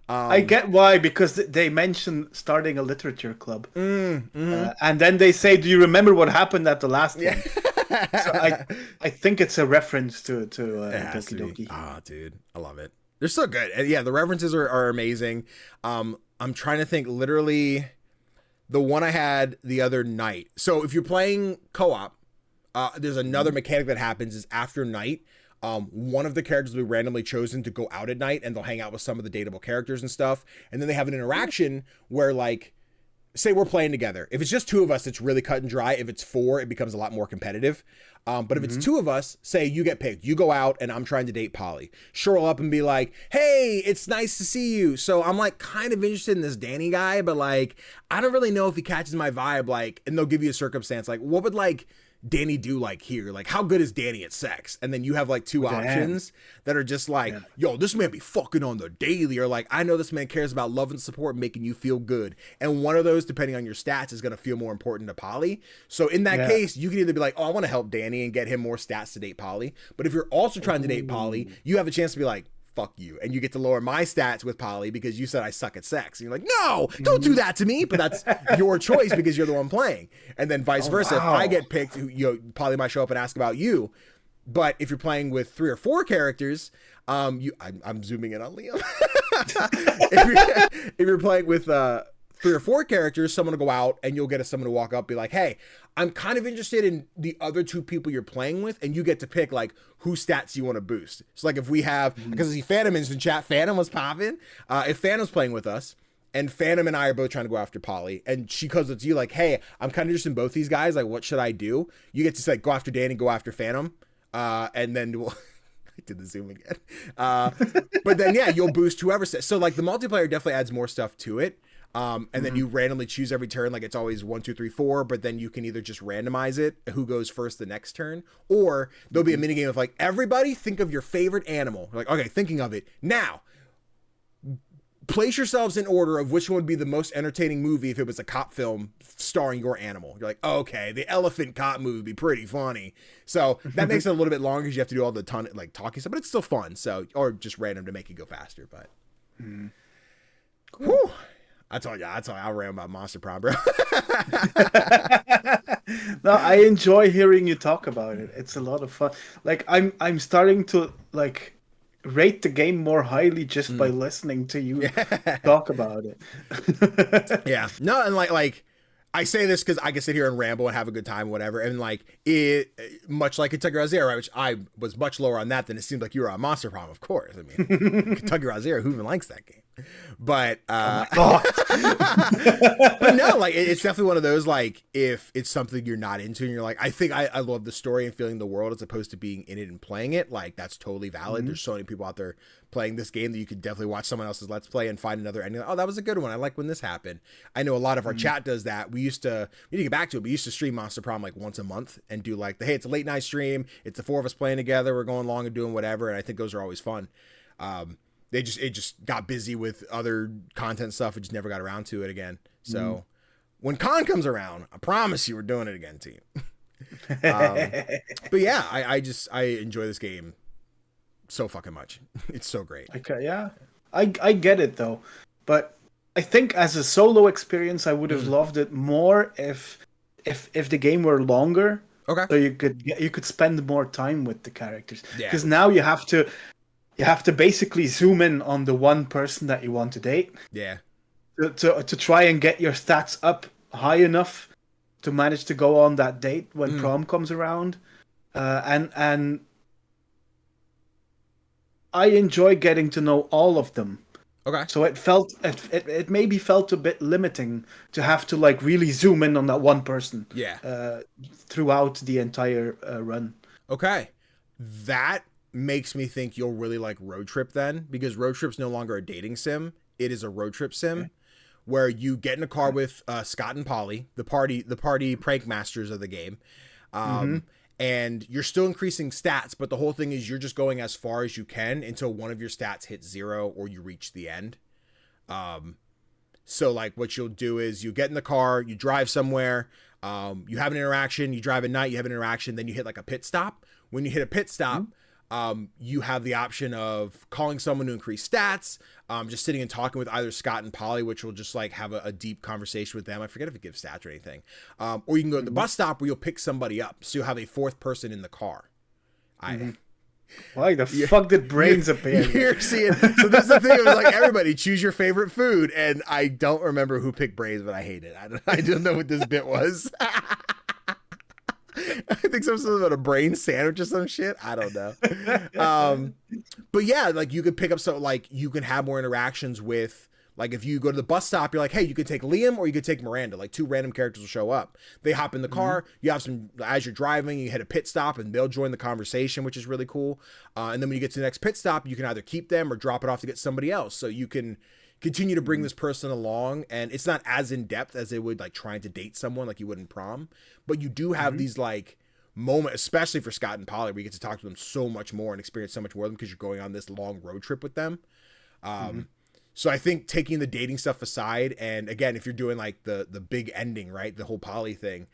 I get why, because they mention starting a literature club, and then they say, "Do you remember what happened at the last one?" So I think it's a reference to Doki Doki. Ah, dude, I love it. They're so good, and yeah, the references are amazing. I'm trying to think. Literally, the one I had the other night. So if you're playing co-op, there's another mechanic that happens is after night. One of the characters will be randomly chosen to go out at night, and they'll hang out with some of the dateable characters and stuff. And then they have an interaction where, like, say we're playing together. If it's just 2 of us, it's really cut and dry. If it's 4, it becomes a lot more competitive. But if it's 2 of us, say you get picked, you go out and I'm trying to date Polly. She'll roll up and be like, hey, it's nice to see you. So I'm like kind of interested in this Danny guy, but like, I don't really know if he catches my vibe. Like, and they'll give you a circumstance. Like, what would like Danny do like here? Like, how good is Danny at sex? And then you have like 2 options that are just like, yo, this man be fucking on the daily, or like, I know this man cares about love and support, making you feel good. And one of those, depending on your stats, is going to feel more important to Polly. So in that case, you can either be like, oh, I want to help Danny and get him more stats to date Polly. But if you're also trying to date Polly, you have a chance to be like, fuck you, and you get to lower my stats with Polly because you said I suck at sex. And you're like, no, don't do that to me. But that's your choice because you're the one playing. And then vice versa. If I get picked, Polly might show up and ask about you. But if you're playing with 3 or 4 characters, I'm zooming in on Liam. if you're playing with 3 or 4 characters, someone will go out and you'll get someone to walk up, be like, hey, I'm kind of interested in the other 2 people you're playing with, and you get to pick like whose stats you want to boost. So like if we have, because I see Phantom in chat, Phantom was popping. If Phantom's playing with us, and Phantom and I are both trying to go after Polly, and she comes up to you like, hey, I'm kind of interested in both these guys, like what should I do? You get to say, go after Danny, go after Phantom, and then we'll did the zoom again. But then yeah, you'll boost whoever says. So like the multiplayer definitely adds more stuff to it. And then you randomly choose every turn, like it's always 1, 2, 3, 4, but then you can either just randomize it, who goes first the next turn, or there'll be a minigame of like, everybody think of your favorite animal. Like, okay, thinking of it. Now, place yourselves in order of which one would be the most entertaining movie if it was a cop film starring your animal. You're like, okay, the elephant cop movie would be pretty funny. So that makes it a little bit longer because you have to do all the like talking stuff, but it's still fun. So, or just random to make it go faster, but. Cool. Whew. I told you, I'll rant about Monster Prom, bro. No, I enjoy hearing you talk about it. It's a lot of fun. Like I'm starting to like rate the game more highly just by listening to you talk about it. Yeah. No, and like I say this because I can sit here and ramble and have a good time, whatever. And like it, much like Kentucky Route Zero, right, which I was much lower on that than it seemed like you were on Monster Prom, of course. I mean, Kentucky Route Zero, who even likes that game? But but no, like it's definitely one of those, like if it's something you're not into and you're like, I think I love the story and feeling the world as opposed to being in it and playing it, like that's totally valid. There's so many people out there playing this game that you could definitely watch someone else's let's play and find another ending. Oh, that was a good one. I like when this happened. I know a lot of our chat does that. We need to get back to it. We used to stream Monster Prom like once a month and do like hey, it's a late night stream. It's the 4 of us playing together. We're going along and doing whatever. And I think those are always fun. It just got busy with other content stuff. We just never got around to it again. So when con comes around, I promise you we're doing it again, team. But yeah, I enjoy this game so fucking much. It's so great. Okay, yeah. I get it though. But I think as a solo experience I would have loved it more if the game were longer. Okay. So you could spend more time with the characters. Because now you have to basically zoom in on the one person that you want to date. Yeah. To try and get your stats up high enough to manage to go on that date when prom comes around. And I enjoy getting to know all of them. Okay. So it maybe felt a bit limiting to have to like really zoom in on that one person. Yeah. Throughout the entire run. Okay. That makes me think you'll really like Road Trip then, because Road Trip's no longer a dating sim. It is a road trip sim where you get in a car with Scott and Polly, the party prank masters of the game. And you're still increasing stats, but the whole thing is you're just going as far as you can until one of your stats hits 0 or you reach the end. So like what you'll do is you get in the car, you drive somewhere, you have an interaction, you drive at night, you have an interaction, then you hit like a pit stop. When you hit a pit stop, you have the option of calling someone to increase stats, just sitting and talking with either Scott and Polly, which will just like have a deep conversation with them. I forget if it gives stats or anything. Or you can go to the bus stop where you'll pick somebody up. So you'll have a 4th person in the car. Why the fuck did brains appear? You're seeing. So that's the thing. It was like everybody choose your favorite food, and I don't remember who picked brains, but I hate it. I don't know what this bit was. I think something about a brain sandwich or some shit. I don't know. But yeah, like you could pick up like you can have more interactions with, like if you go to the bus stop, you're like, hey, you could take Liam or you could take Miranda. Like 2 random characters will show up. They hop in the car. You have some, as you're driving, you hit a pit stop and they'll join the conversation, which is really cool. And then when you get to the next pit stop, you can either keep them or drop it off to get somebody else. So you can continue to bring this person along, and it's not as in depth as it would like trying to date someone like you would in prom, but you do have these like moments, especially for Scott and Polly, where you get to talk to them so much more and experience so much more of them because you're going on this long road trip with them. So I think taking the dating stuff aside, and again, if you're doing like the big ending, right, the whole Polly thing,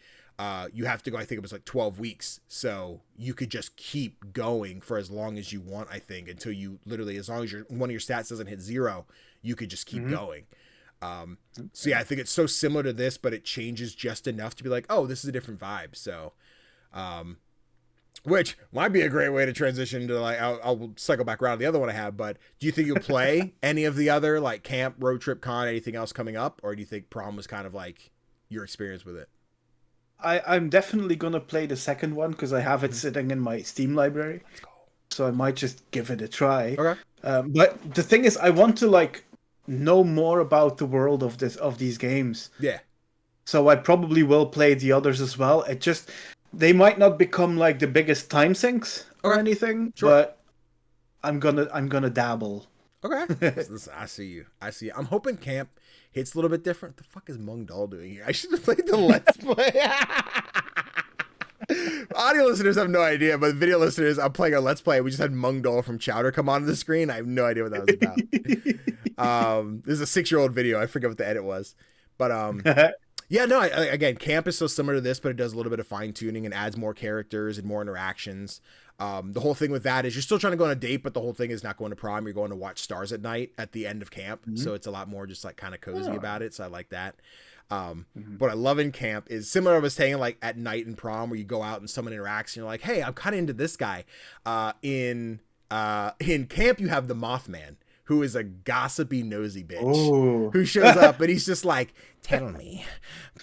you have to go, I think it was like 12 weeks. So you could just keep going for as long as you want, I think, until you literally, as long as one of your stats doesn't hit 0, you could just keep going. So yeah, I think it's so similar to this, but it changes just enough to be like, oh, this is a different vibe. So, which might be a great way to transition to like, I'll cycle back around to the other one I have, but do you think you'll play any of the other like camp, road trip, con, anything else coming up? Or do you think prom was kind of like your experience with it? I'm definitely going to play the second one because I have it sitting in my Steam library. Let's go. So I might just give it a try. Okay. But the thing is, I want to like know more about the world of these games. Yeah. So I probably will play the others as well. It just, they might not become like the biggest time sinks or anything, but I'm gonna dabble. Okay. I see you. I'm hoping camp hits a little bit different. What the fuck is Mung Dal doing here? I should have played the Let's Play. Audio listeners have no idea, but video listeners, I'm playing our Let's Play. We just had Mung Dal from Chowder come onto the screen. I have no idea what that was about. This is a 6-year-old video. I forget what the edit was. But yeah, no, again, camp is so similar to this, but it does a little bit of fine tuning and adds more characters and more interactions. The whole thing with that is you're still trying to go on a date, but the whole thing is not going to prom. You're going to watch stars at night at the end of camp. Mm-hmm. So it's a lot more just like kind of cozy about it. So I like that. What I love in camp is similar. I was saying like at night in prom where you go out and someone interacts and you're like, hey, I'm kind of into this guy. In camp, you have the Mothman, who is a gossipy, nosy bitch who shows up and he's just like, tell me,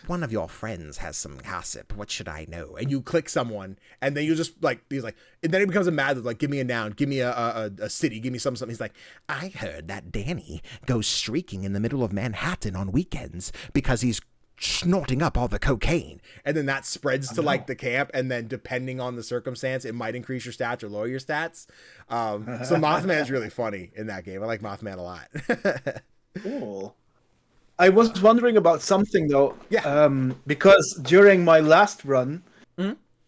one of your friends has some gossip. What should I know? And you click someone and then you just like, he's like, and then he becomes a mad, like, give me a noun, give me a city, give me something. He's like, I heard that Danny goes streaking in the middle of Manhattan on weekends because he's snorting up all the cocaine, and then that spreads to like the camp, and then depending on the circumstance it might increase your stats or lower your stats. So Mothman is really funny in that game. I like Mothman a lot. Cool. I was wondering about something though. Because during my last run,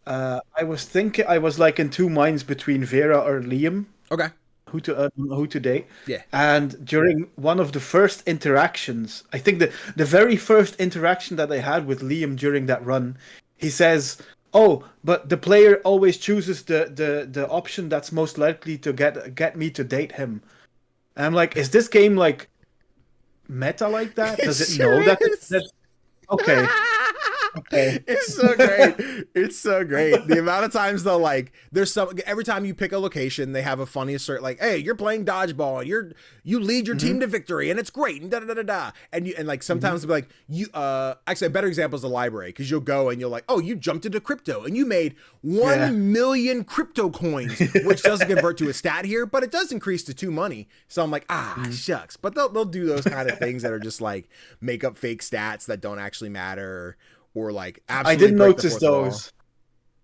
I was thinking, I was like in two minds between Vera or Liam. Okay. Who to date. Yeah. And during one of the first interactions, I think the very first interaction that I had with Liam during that run, he says, oh, but the player always chooses the option that's most likely to get me to date him. And I'm like, is this game like meta like that? Does it know that? Okay. Okay. It's so great. It's so great. The amount of times though, like there's some, every time you pick a location, they have a funny assert like, hey, you're playing dodgeball and you lead your team to victory and it's great and da da da da. And like sometimes they'll be like, you actually a better example is the library, because you'll go and you're like, oh, you jumped into crypto and you made 1 million crypto coins, which doesn't convert to a stat here, but it does increase to 2 money. So I'm like, shucks. But they'll do those kind of things that are just like make up fake stats that don't actually matter. Or like absolutely I did notice those.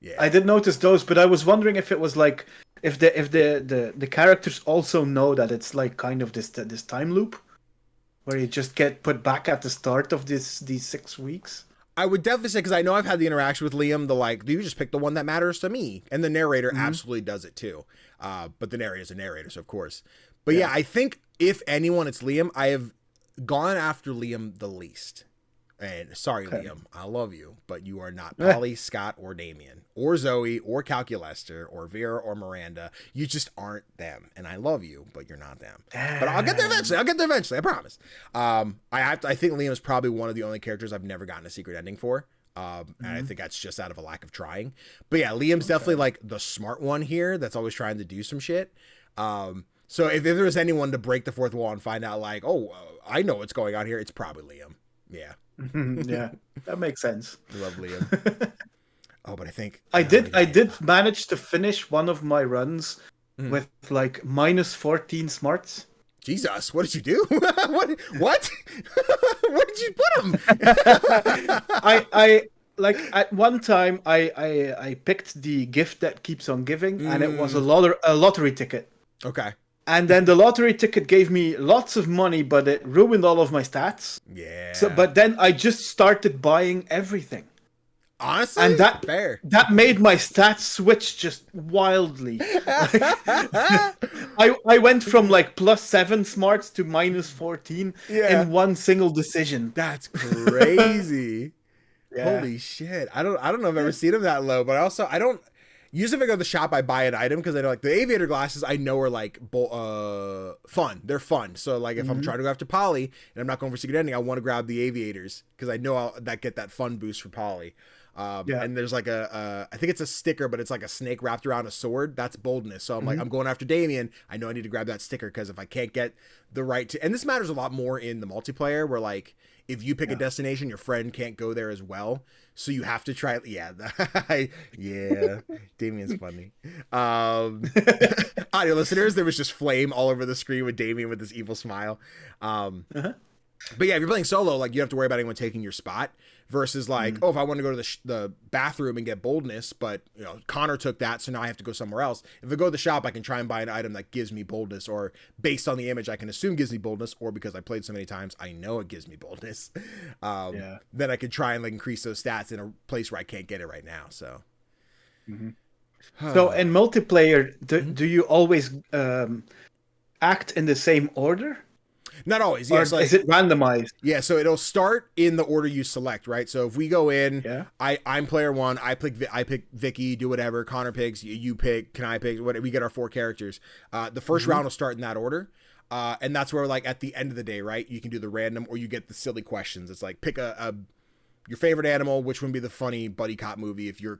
Yeah, I did notice those, but I was wondering if it was like if the characters also know that it's like kind of this time loop where you just get put back at the start of these 6 weeks. I would definitely say, because I know I've had the interaction with Liam, the like, you just pick the one that matters to me, and the narrator absolutely does it too. But the narrator is a narrator, so of course. But yeah, I think if anyone, it's Liam. I have gone after Liam the least. And sorry, Liam, I love you, but you are not Polly, Scott, or Damien, or Zoe, or Calculester, or Vera, or Miranda. You just aren't them. And I love you, but you're not them. But I'll get there eventually. I promise. I think Liam is probably one of the only characters I've never gotten a secret ending for. And I think that's just out of a lack of trying. But yeah, Liam's definitely like the smart one here that's always trying to do some shit. So if there was anyone to break the fourth wall and find out like, I know what's going on here, it's probably Liam. Yeah. Yeah, that makes sense. I love Liam. But I think I did manage to finish one of my runs with like -14 smarts. Jesus, what did you do? What? Where did you put him? I like at one time I picked the gift that keeps on giving, and it was a lottery ticket. Okay. And then the lottery ticket gave me lots of money, but it ruined all of my stats. Yeah. But then I just started buying everything. Honestly, and fair. That made my stats switch just wildly. I went from like +7 smarts to -14 in one single decision. That's crazy. Holy shit! I don't know if I've ever seen him that low, but also I don't. Usually if I go to the shop, I buy an item because I know like the aviator glasses I know are like fun. They're fun. So like if I'm trying to go after Polly and I'm not going for secret ending, I want to grab the aviators because I know I'll get that fun boost for Polly. And there's like I think it's a sticker, but it's like a snake wrapped around a sword. That's boldness. So I'm like, I'm going after Damien. I know I need to grab that sticker because if I can't get the right to, and this matters a lot more in the multiplayer where like if you pick a destination, your friend can't go there as well. So you have to try. Yeah. Damien's funny. Audio listeners, there was just flame all over the screen with Damien with this evil smile. But yeah, if you're playing solo, like you don't have to worry about anyone taking your spot. Versus like, oh, if I want to go to the bathroom and get boldness, but you know Connor took that, so now I have to go somewhere else. If I go to the shop, I can try and buy an item that gives me boldness, or based on the image, I can assume gives me boldness, or because I played so many times, I know it gives me boldness. Then I could try and like increase those stats in a place where I can't get it right now. So, so in multiplayer, do you always act in the same order? Not always. Or Yeah, so like, is it randomized? Yeah, so it'll start in the order you select, right? So if we go in, Yeah. I'm player one. I pick Vicky, do whatever. Connor picks. You pick. Can I pick? What? We get our 4 characters. The first round will start in that order, and that's where like at the end of the day, right? You can do the random, or you get the silly questions. It's like pick your favorite animal, which would be the funny buddy cop movie if your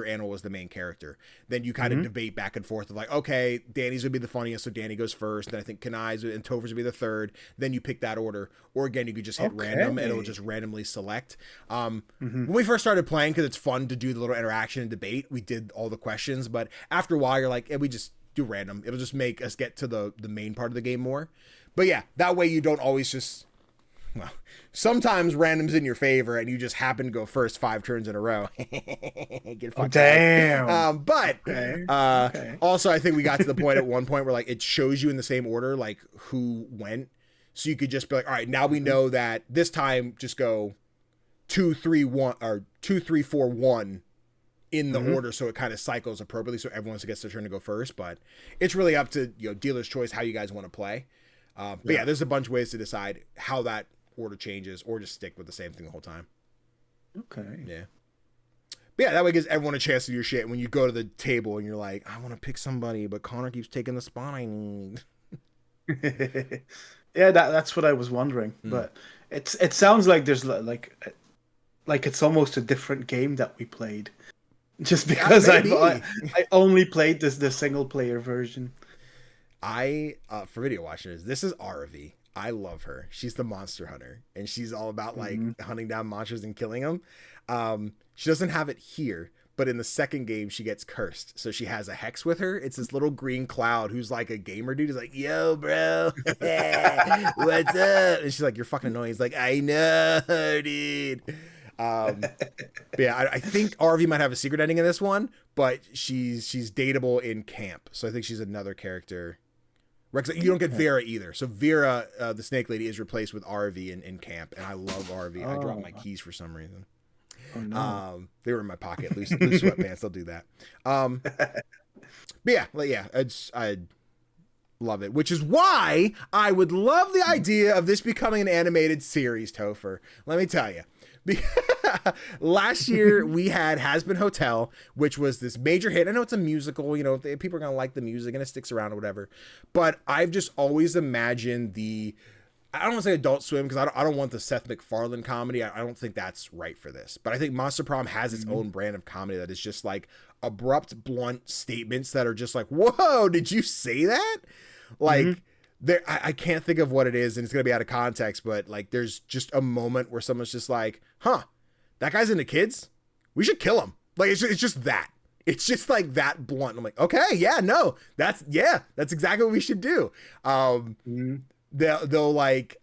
animal was the main character. Then you kind of debate back and forth of like, okay, Danny's would be the funniest, so Danny goes first. Then I think Kanai's and Tofr's would be the third. Then you pick that order. Or again, you could just hit random and it'll just randomly select. When we first started playing, because it's fun to do the little interaction and debate, we did all the questions. But after a while, you're like, we just do random. It'll just make us get to the main part of the game more. But yeah, that way you don't always just... Well, sometimes random's in your favor and you just happen to go first 5 turns in a row. Damn. But also I think we got to the point at one point where like it shows you in the same order like who went. So you could just be like, all right, now we know that this time just go 2, 3, 1 or 2, 3, 4, 1 in the order, so it kind of cycles appropriately so everyone gets their turn to go first. But it's really up to dealer's choice how you guys want to play. But yeah, there's a bunch of ways to decide how that order changes, or just stick with the same thing the whole time. Okay. Yeah. But yeah, that way gives everyone a chance to do your shit when you go to the table and you're like, I want to pick somebody, but Connor keeps taking the spot I need. Yeah, that's what I was wondering. But it sounds like there's like it's almost a different game that we played. Just because I only played the single player version. For video watchers, this is RV. I love her. She's the monster hunter, and she's all about like hunting down monsters and killing them. She doesn't have it here, but in the second game, she gets cursed. So she has a hex with her. It's this little green cloud who's like a gamer dude. He's like, yo, bro, what's up? And she's like, you're fucking annoying. He's like, I know, dude. But yeah, I think RV might have a secret ending in this one, but she's dateable in camp. So I think she's another character. You don't get Vera either. So Vera, the snake lady, is replaced with RV in camp, and I love RV. I dropped my keys for some reason. Oh, no. They were in my pocket. Loose sweatpants. I'll do that. But yeah, I love it. Which is why I would love the idea of this becoming an animated series, Tofr. Let me tell you. Last year we had Has Been Hotel, which was this major hit. I know it's a musical, people are gonna like the music and it sticks around or whatever, but I've just always imagined I don't want to say Adult Swim because I don't want the Seth MacFarlane comedy. I don't think that's right for this, but I think Monster Prom has its own brand of comedy that is just like abrupt, blunt statements that are just like, whoa, did you say that? Like I can't think of what it is, and it's gonna be out of context, but like there's just a moment where someone's just like, that guy's into kids, we should kill him. Like it's just that. It's just like that blunt. I'm like, okay, yeah, no, that's exactly what we should do. They'll like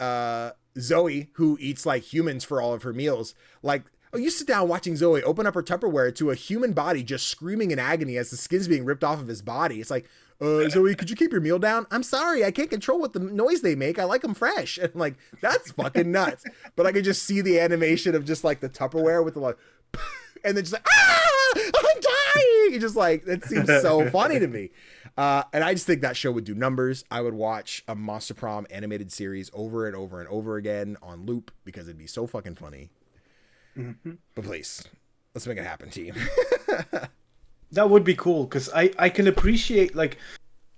Zoe, who eats like humans for all of her meals, like, oh, you sit down watching Zoe open up her Tupperware to a human body just screaming in agony as the skin's being ripped off of his body. It's like, Zoe, could you keep your meal down? I'm sorry, I can't control what the noise they make. I like them fresh. And like, that's fucking nuts. But I could just see the animation of just like the Tupperware with the like, and then just like, I'm dying. It's just like, that seems so funny to me. And I just think that show would do numbers. I would watch a Monster Prom animated series over and over and over again on loop because it'd be so fucking funny. But please, let's make it happen, team. That would be cool because I can appreciate like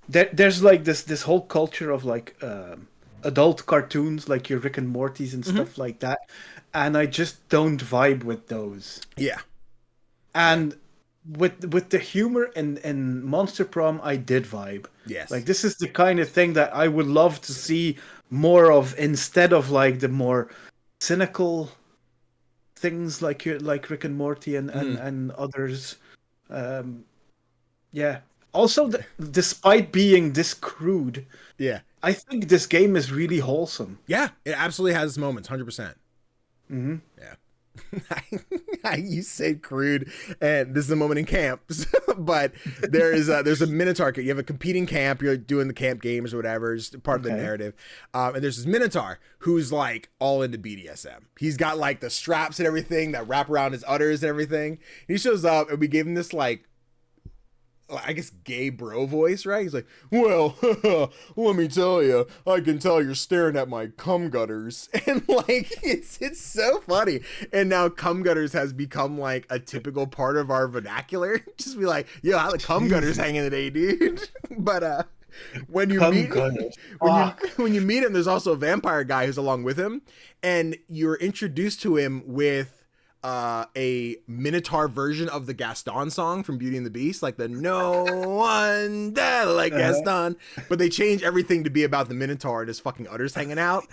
there's like this whole culture of like adult cartoons like your Rick and Morty's and stuff like that, and I just don't vibe with those. Yeah. And with the humor in Monster Prom, I did vibe. Yes. Like this is the kind of thing that I would love to see more of instead of like the more cynical things like Rick and Morty and others. Yeah. Also, despite being this crude, I think this game is really wholesome. Yeah, it absolutely has its moments, 100%. Mm-hmm. Yeah. You said crude, and this is a moment in camp, but there's a Minotaur. You have a competing camp. You're doing the camp games or whatever. It's part of the narrative. And there's this Minotaur who's like all into BDSM. He's got like the straps and everything that wrap around his udders and everything. He shows up, and we gave him this like, I guess, gay bro voice, right? He's like, well, let me tell you, I can tell you're staring at my cum gutters. And like, it's so funny. And now cum gutters has become like a typical part of our vernacular. Just be like, yo, how the cum gutters hanging today, dude? But when you when you meet him, there's also a vampire guy who's along with him, and you're introduced to him with a Minotaur version of the Gaston song from Beauty and the Beast, like the no one dead like Gaston, but they change everything to be about the Minotaur and his fucking udders hanging out.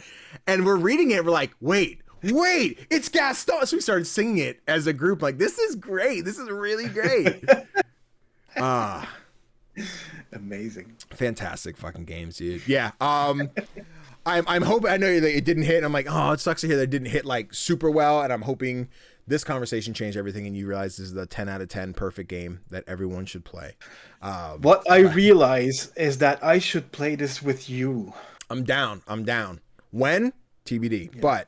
And we're reading it, we're like, wait, it's Gaston. So we started singing it as a group, like, this is great. This is really great. Amazing. Fantastic fucking games, dude. Yeah. I'm hoping, I know that it didn't hit, and I'm like, oh, it sucks to hear that it didn't hit like super well, and I'm hoping this conversation changed everything and you realize this is the 10 out of 10 perfect game that everyone should play. What I realize is that I should play this with you. I'm down. When? TBD. Yeah. But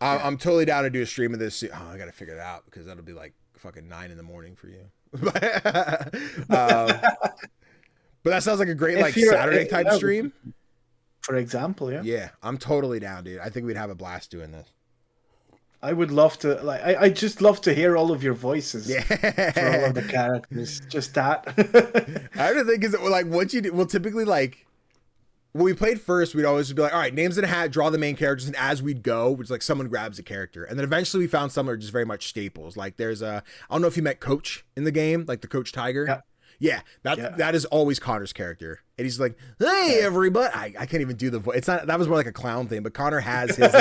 I'm totally down to do a stream of this. Oh, I got to figure it out because that'll be like fucking 9 a.m. for you. But that sounds like a great like Saturday type stream. For example, yeah. Yeah, I'm totally down, dude. I think we'd have a blast doing this. I would love to, like, I just love to hear all of your voices for all of the characters. Just that. I don't think is like what you do. Well, typically, like when we played first, we'd always be like, all right, names in a hat, draw the main characters, and as we'd go, it's like someone grabs a character, and then eventually we found some that are just very much staples. Like there's I don't know if you met Coach in the game, like the Coach Tiger. Yeah. Yeah, that is always Connor's character, and he's like, "Hey, everybody!" I can't even do the voice. It's not. That was more like a clown thing, but Connor has his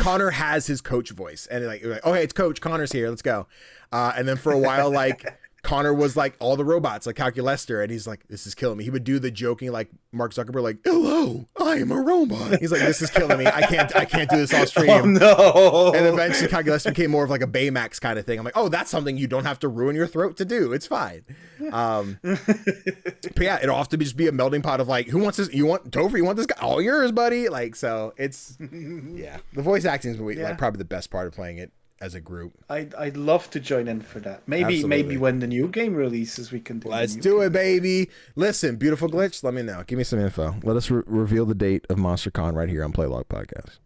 Connor has his Coach voice, and like, "Oh, hey, it's Coach Connor's here. Let's go." And then for a while, like Connor was like all the robots, like Calculester, and he's like, "This is killing me." He would do the joking, like Mark Zuckerberg, like, "Hello, I am a robot." He's like, "This is killing me. I can't do this all stream." Oh no! And eventually, Calculester became more of like a Baymax kind of thing. I'm like, "Oh, that's something you don't have to ruin your throat to do. It's fine." But yeah, it'll often just be a melting pot of like, who wants this? You want Tofr? You want this guy? All yours, buddy. Like, so it's yeah. The voice acting is like probably the best part of playing it as a group. I'd love to join in for that. Maybe when the new game releases, we can do. Let's do it, baby. Listen, Beautiful Glitch, let me know. Give me some info. Let us reveal the date of MonsterCon right here on Playlog Podcast.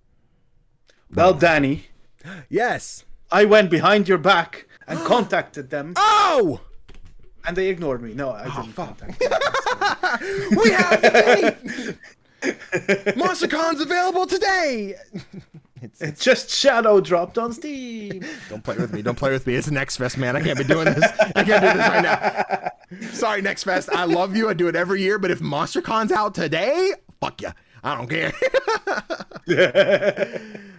Well, Danny. Yes. I went behind your back and contacted them. Oh! And they ignored me. No, I didn't contact them. We have the date! MonsterCon's available today! It just shadow dropped on Steam. Don't play with me. Don't play with me. It's Next Fest, man. I can't be doing this. I can't do this right now. Sorry, Next Fest. I love you. I do it every year. But if MonsterCon's out today, fuck you. I don't care.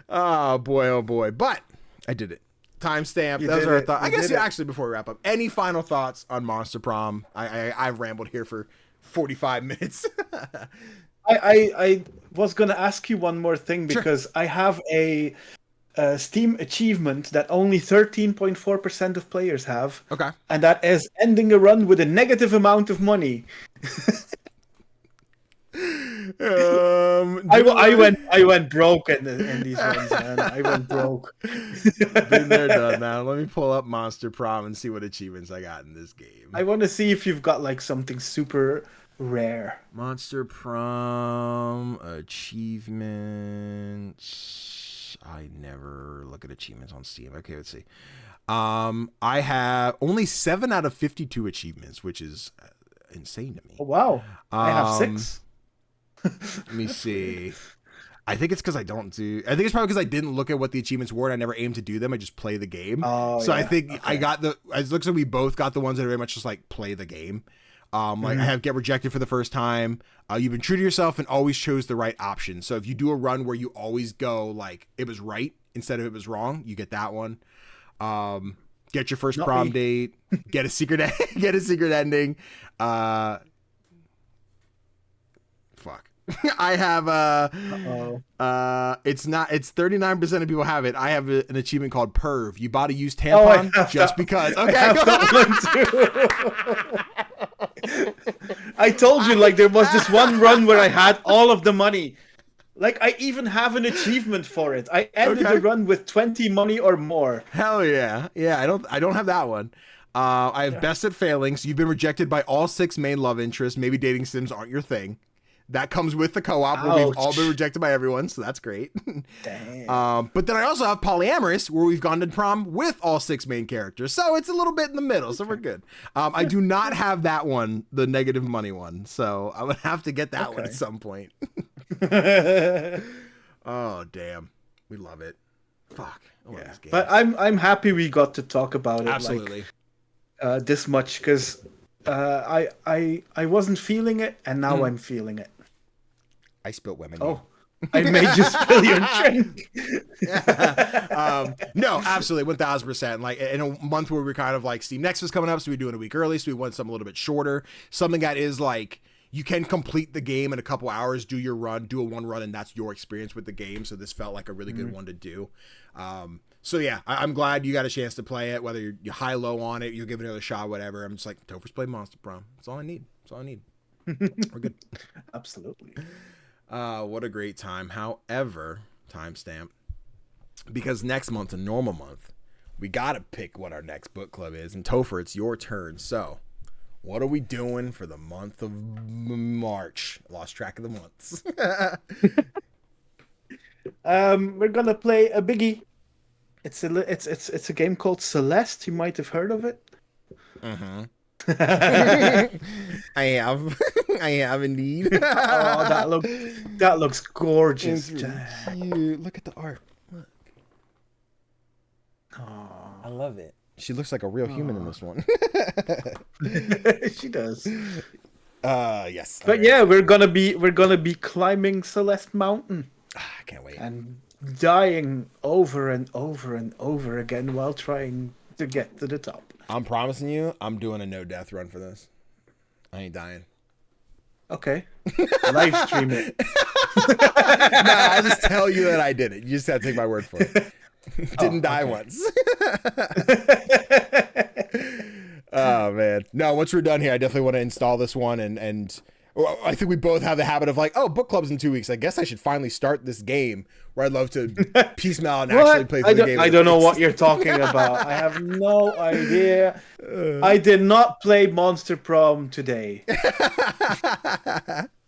Oh, boy. Oh, boy. But I did it. Timestamp. Those are our thoughts. I guess actually, before we wrap up, any final thoughts on Monster Prom? I've rambled here for 45 minutes. I was going to ask you one more thing because I have a Steam achievement that only 13.4% of players have. Okay. And that is ending a run with a negative amount of money. I went broke in these runs, man. I went broke. Been there, done now. Let me pull up Monster Prom and see what achievements I got in this game. I want to see if you've got like something super rare. Monster Prom achievements. I never look at achievements on Steam. Okay, let's see. I have only 7 out of 52 achievements, which is insane to me. Oh, wow. I have 6. Let me see. I think it's because I think it's probably because I didn't look at what the achievements were and I never aimed to do them. I just play the game. Oh, so yeah. I think it looks like we both got the ones that are very much just like play the game. Like I have get rejected for the first time. You've been true to yourself and always chose the right option. So if you do a run where you always go like it was right instead of it was wrong, you get that one. Get your first prom date. Get a secret. Get a secret ending. Fuck. I have Uh-oh. it's 39% of people have it. I have an achievement called Perv. You bought a used I tampon have just that. because. I Okay, have go that one too. I told you, like, there was this one run where I had all of the money. Like, I even have an achievement for it. I ended Okay. the run with 20 money or more. Hell yeah. Yeah, I don't have that one. I have best at failing. So you've been rejected by all 6 main love interests. Maybe dating sims aren't your thing. That comes with the co-op where we've all been rejected by everyone, so that's great. Damn. But then I also have polyamorous, where we've gone to prom with all 6 main characters, so it's a little bit in the middle, so we're good. I do not have that one, the negative money one, so I would have to get that one at some point. Oh damn, we love it. Fuck. Yeah. But I'm happy we got to talk about it. Absolutely. Like, this much, because I wasn't feeling it, and now I'm feeling it. I spilt women. Oh, I made you spill your drink. No, absolutely, 1000%. Like in a month where we're kind of like Steam Next was coming up, so we're doing a week early, so we want something a little bit shorter, something that is like you can complete the game in a couple hours, do your run, do a one run, and that's your experience with the game. So this felt like a really good one to do. So yeah, I'm glad you got a chance to play it, whether you're high, low on it, you'll give it another shot, whatever. I'm just like, Tofr's played Monster Prom. That's all I need. That's all I need. We're good. Absolutely. What a great time. However, timestamp, because next month's a normal month, we got to pick what our next book club is. And Tofr, it's your turn. So what are we doing for the month of March? I lost track of the months. We're gonna play a biggie. It's a game called Celeste. You might have heard of it. I have. I have indeed. Oh, that looks gorgeous. It's cute. Look at the art. Look. Oh, I love it. She looks like a real human in this one. she does. Yes. But yeah, we're gonna be climbing Celeste Mountain. I can't wait. And dying over and over and over again while trying to get to the top. I'm promising you, I'm doing a no death run for this. I ain't dying. Okay. Live stream it. Nah, I'll just tell you that I did it. You just gotta take my word for it. Didn't die once. Oh man. No, once we're done here, I definitely want to install this one and I think we both have the habit of like, oh, book club's in 2 weeks. I guess I should finally start this game where I'd love to piecemeal and actually play through the game. I don't know what you're talking about. I have no idea. I did not play Monster Prom today.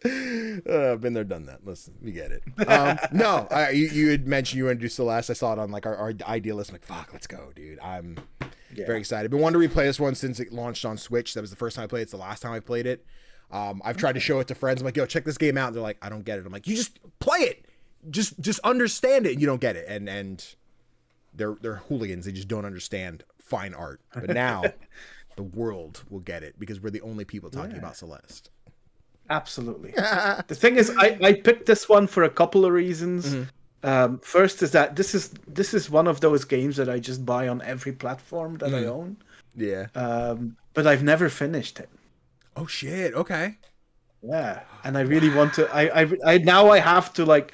Been there, done that. Listen, we get it. No, you had mentioned you want to do Celeste. I saw it on like our idea list. I'm like, fuck, let's go, dude. I'm very excited. Been wanting to replay this one since it launched on Switch. That was the first time I played it. It's the last time I played it. I've tried to show it to friends. I'm like, yo, check this game out. And they're like, I don't get it. I'm like, you just play it. Just understand it. And you don't get it. And they're hooligans. They just don't understand fine art. But now the world will get it because we're the only people talking about Celeste. Absolutely. The thing is, I picked this one for a couple of reasons. First is that this is one of those games that I just buy on every platform that I own. Yeah. But I've never finished it. Oh shit. Okay. Yeah, and I really want to. I now I have to like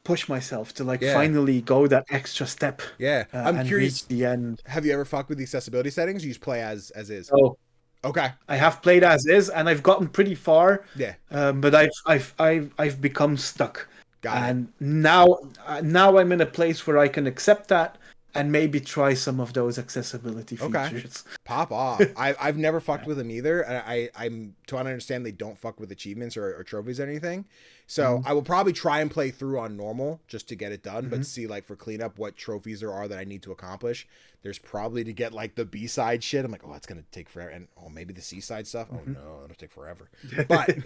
push myself to like finally go that extra step. Yeah, I'm curious. Reach the end. Have you ever fucked with the accessibility settings? Or you just play as is. Oh, okay. I have played as is, and I've gotten pretty far. Yeah. But I've become stuck. Got it. And now I'm in a place where I can accept that and maybe try some of those accessibility features. Pop off. I've never fucked with them either. And I'm to understand they don't fuck with achievements or trophies or anything. So I will probably try and play through on normal just to get it done, but see like for cleanup what trophies there are that I need to accomplish. There's probably to get like the B-side shit. I'm like, oh, that's gonna take forever. And maybe the C-side stuff. Oh no, it'll take forever. But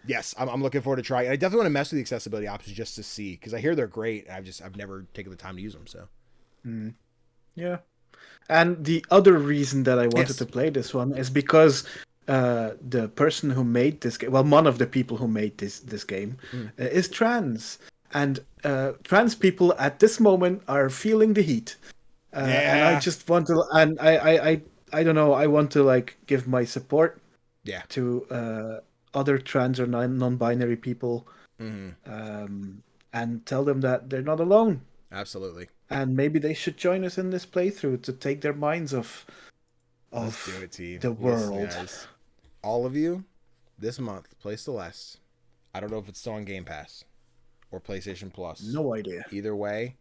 yes, I'm looking forward to trying. And I definitely want to mess with the accessibility options just to see because I hear they're great. I've never taken the time to use them. So yeah. And the other reason that I wanted to play this one is because the person who made this game, well, one of the people who made this game is trans, and trans people at this moment are feeling the heat. And I just want to, and I don't know, I want to like give my support to other trans or non-binary people, and tell them that they're not alone. Absolutely. And maybe they should join us in this playthrough to take their minds off Let's do it, team. the world. Yes, guys. All of you, this month, play Celeste. I don't know if it's still on Game Pass or PlayStation Plus. No idea. Either way,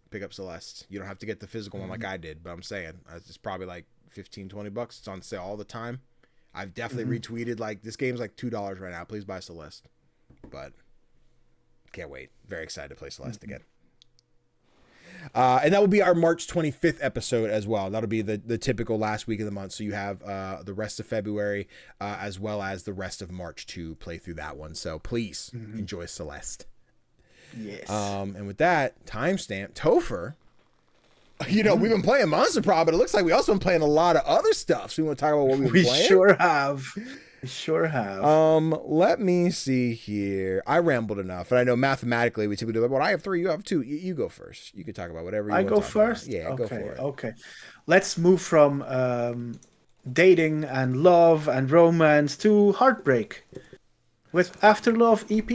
pick up Celeste. You don't have to get the physical one like I did, but I'm saying it's probably like $15-20. It's on sale all the time. I've definitely retweeted, like, this game's like $2 right now. Please buy Celeste. But can't wait. Very excited to play Celeste again. And that will be our March 25th episode as well. That'll be the typical last week of the month. So you have the rest of February as well as the rest of March to play through that one. So please enjoy Celeste. Yes. And with that, timestamp, Tofr. You know, we've been playing Monster Prom, but it looks like we also been playing a lot of other stuff. So we want to talk about what we've been playing? We sure have. We sure have. Let me see here. I rambled enough, and I know mathematically we typically do that. Well, I have 3, you have 2. You go first. You can talk about whatever you want to talk first? about. Yeah, okay, go for it. Okay. Let's move from dating and love and romance to heartbreak with AfterLove EP.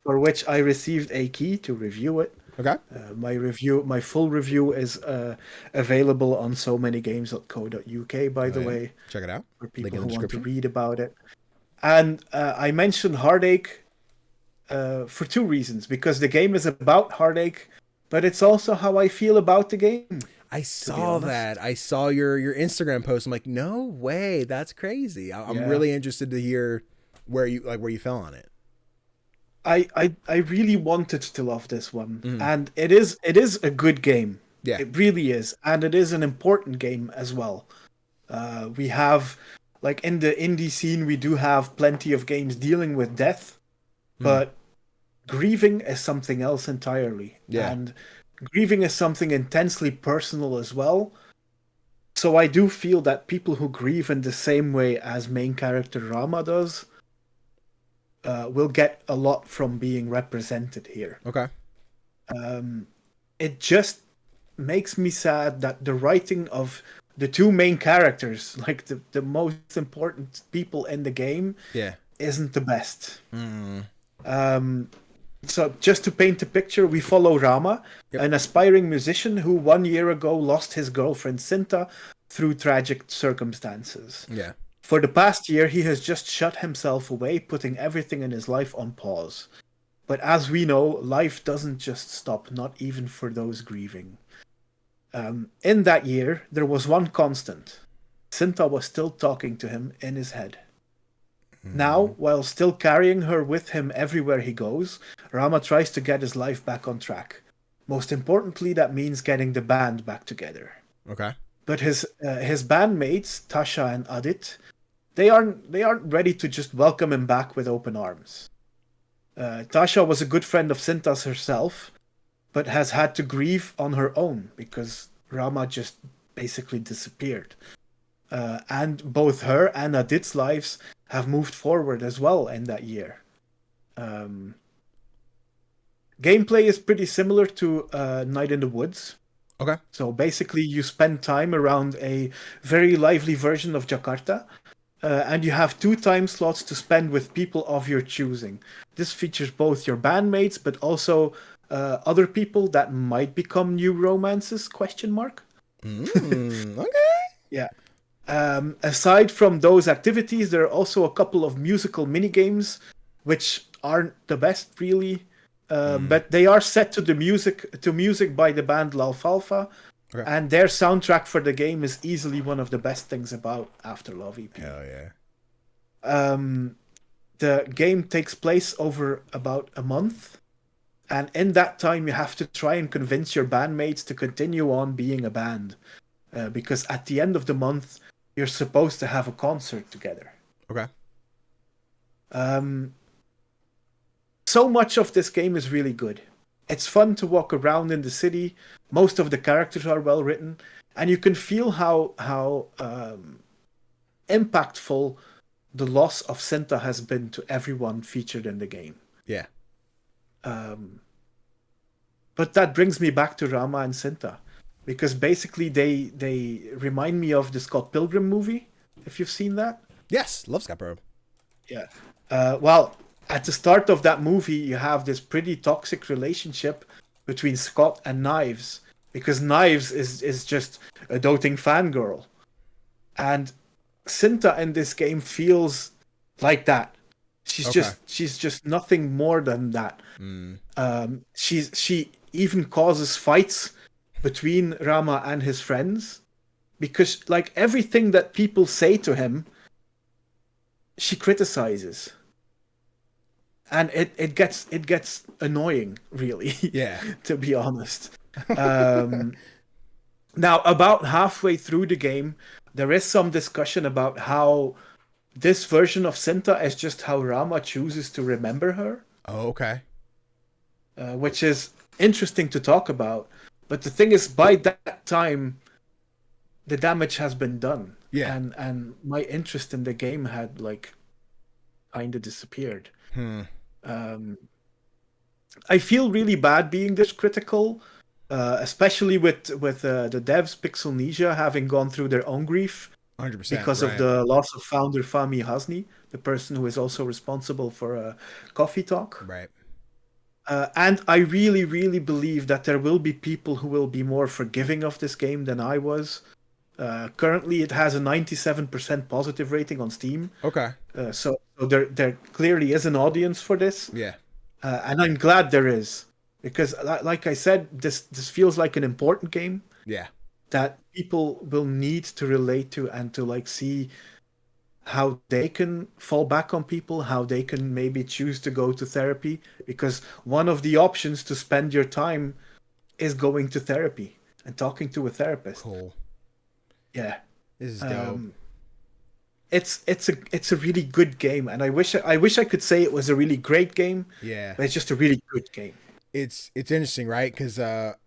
For which I received a key to review it. Okay. My full review is available on so many games.co.uk, by the way. Check it out. For people who want to read about it. And I mentioned heartache for 2 reasons. Because the game is about heartache, but it's also how I feel about the game. I saw that. I saw your Instagram post. I'm like, no way. That's crazy. I'm really interested to hear where you fell on it. I really wanted to love this one, and it is a good game. Yeah, it really is, and it is an important game as well. We have, like, in the indie scene, we do have plenty of games dealing with death, but grieving is something else entirely. Yeah, and grieving is something intensely personal as well. So I do feel that people who grieve in the same way as main character Rama does will get a lot from being represented here. Okay. It just makes me sad that the writing of the 2 main characters, like the most important people in the game, isn't the best. So just to paint a picture, we follow Rama, an aspiring musician who 1 year ago lost his girlfriend Cinta through tragic circumstances. Yeah. For the past year, he has just shut himself away, putting everything in his life on pause. But as we know, life doesn't just stop, not even for those grieving. In that year, there was one constant. Cinta was still talking to him in his head. Now, while still carrying her with him everywhere he goes, Rama tries to get his life back on track. Most importantly, that means getting the band back together. Okay. But his bandmates, Tasha and Adit, they aren't ready to just welcome him back with open arms. Tasha was a good friend of Cinta's herself, but has had to grieve on her own because Rama just basically disappeared. And both her and Adit's lives have moved forward as well in that year. Gameplay is pretty similar to Night in the Woods. Okay. So basically you spend time around a very lively version of Jakarta, and you have 2 time slots to spend with people of your choosing. This features both your bandmates, but also other people that might become new romances, ? Okay. Yeah. Aside from those activities, there are also a couple of musical minigames, which aren't the best, really. But they are set to music by the band L'Alfalfa, and their soundtrack for the game is easily one of the best things about AfterLove EP. Hell yeah. The game takes place over about a month, and in that time you have to try and convince your bandmates to continue on being a band, because at the end of the month you're supposed to have a concert together. Okay. So much of this game is really good. It's fun to walk around in the city. Most of the characters are well written, and you can feel how impactful the loss of Cinta has been to everyone featured in the game. Yeah. But that brings me back to Rama and Cinta, because basically they remind me of the Scott Pilgrim movie, if you've seen that. Yes, love Scott Pilgrim. Yeah. Well, at the start of that movie, you have this pretty toxic relationship between Scott and Knives, because Knives is just a doting fangirl, and Cinta in this game feels like that. Okay. She's just nothing more than that. Mm. She even causes fights between Rama and his friends, because like everything that people say to him, she criticizes, and it gets annoying, really. Yeah. To be honest. Um, Now, about halfway through the game, there is some discussion about how this version of Cinta is just how Rama chooses to remember her, Oh, okay. which is interesting to talk about. But the thing is, by that time, the damage has been done, Yeah. and my interest in the game had like kind of disappeared. Hmm. I feel really bad being this critical, especially with the devs Pixelnesia having gone through their own grief 100%. because of the loss of founder Fahmi Hasni, the person who is also responsible for Coffee Talk. Right. And I really, really believe that there will be people who will be more forgiving of this game than I was. Currently, it has a 97% positive rating on Steam. Okay. So there clearly is an audience for this. Yeah. And I'm glad there is. Because, like I said, this feels like an important game. Yeah. That people will need to relate to and to like see how they can fall back on people, how they can maybe choose to go to therapy, because one of the options to spend your time is going to therapy and talking to a therapist. Cool. Yeah. This is dope. It's a really good game, and I wish I could say it was a really great game. Yeah. But it's just a really good game. It's interesting, right? Because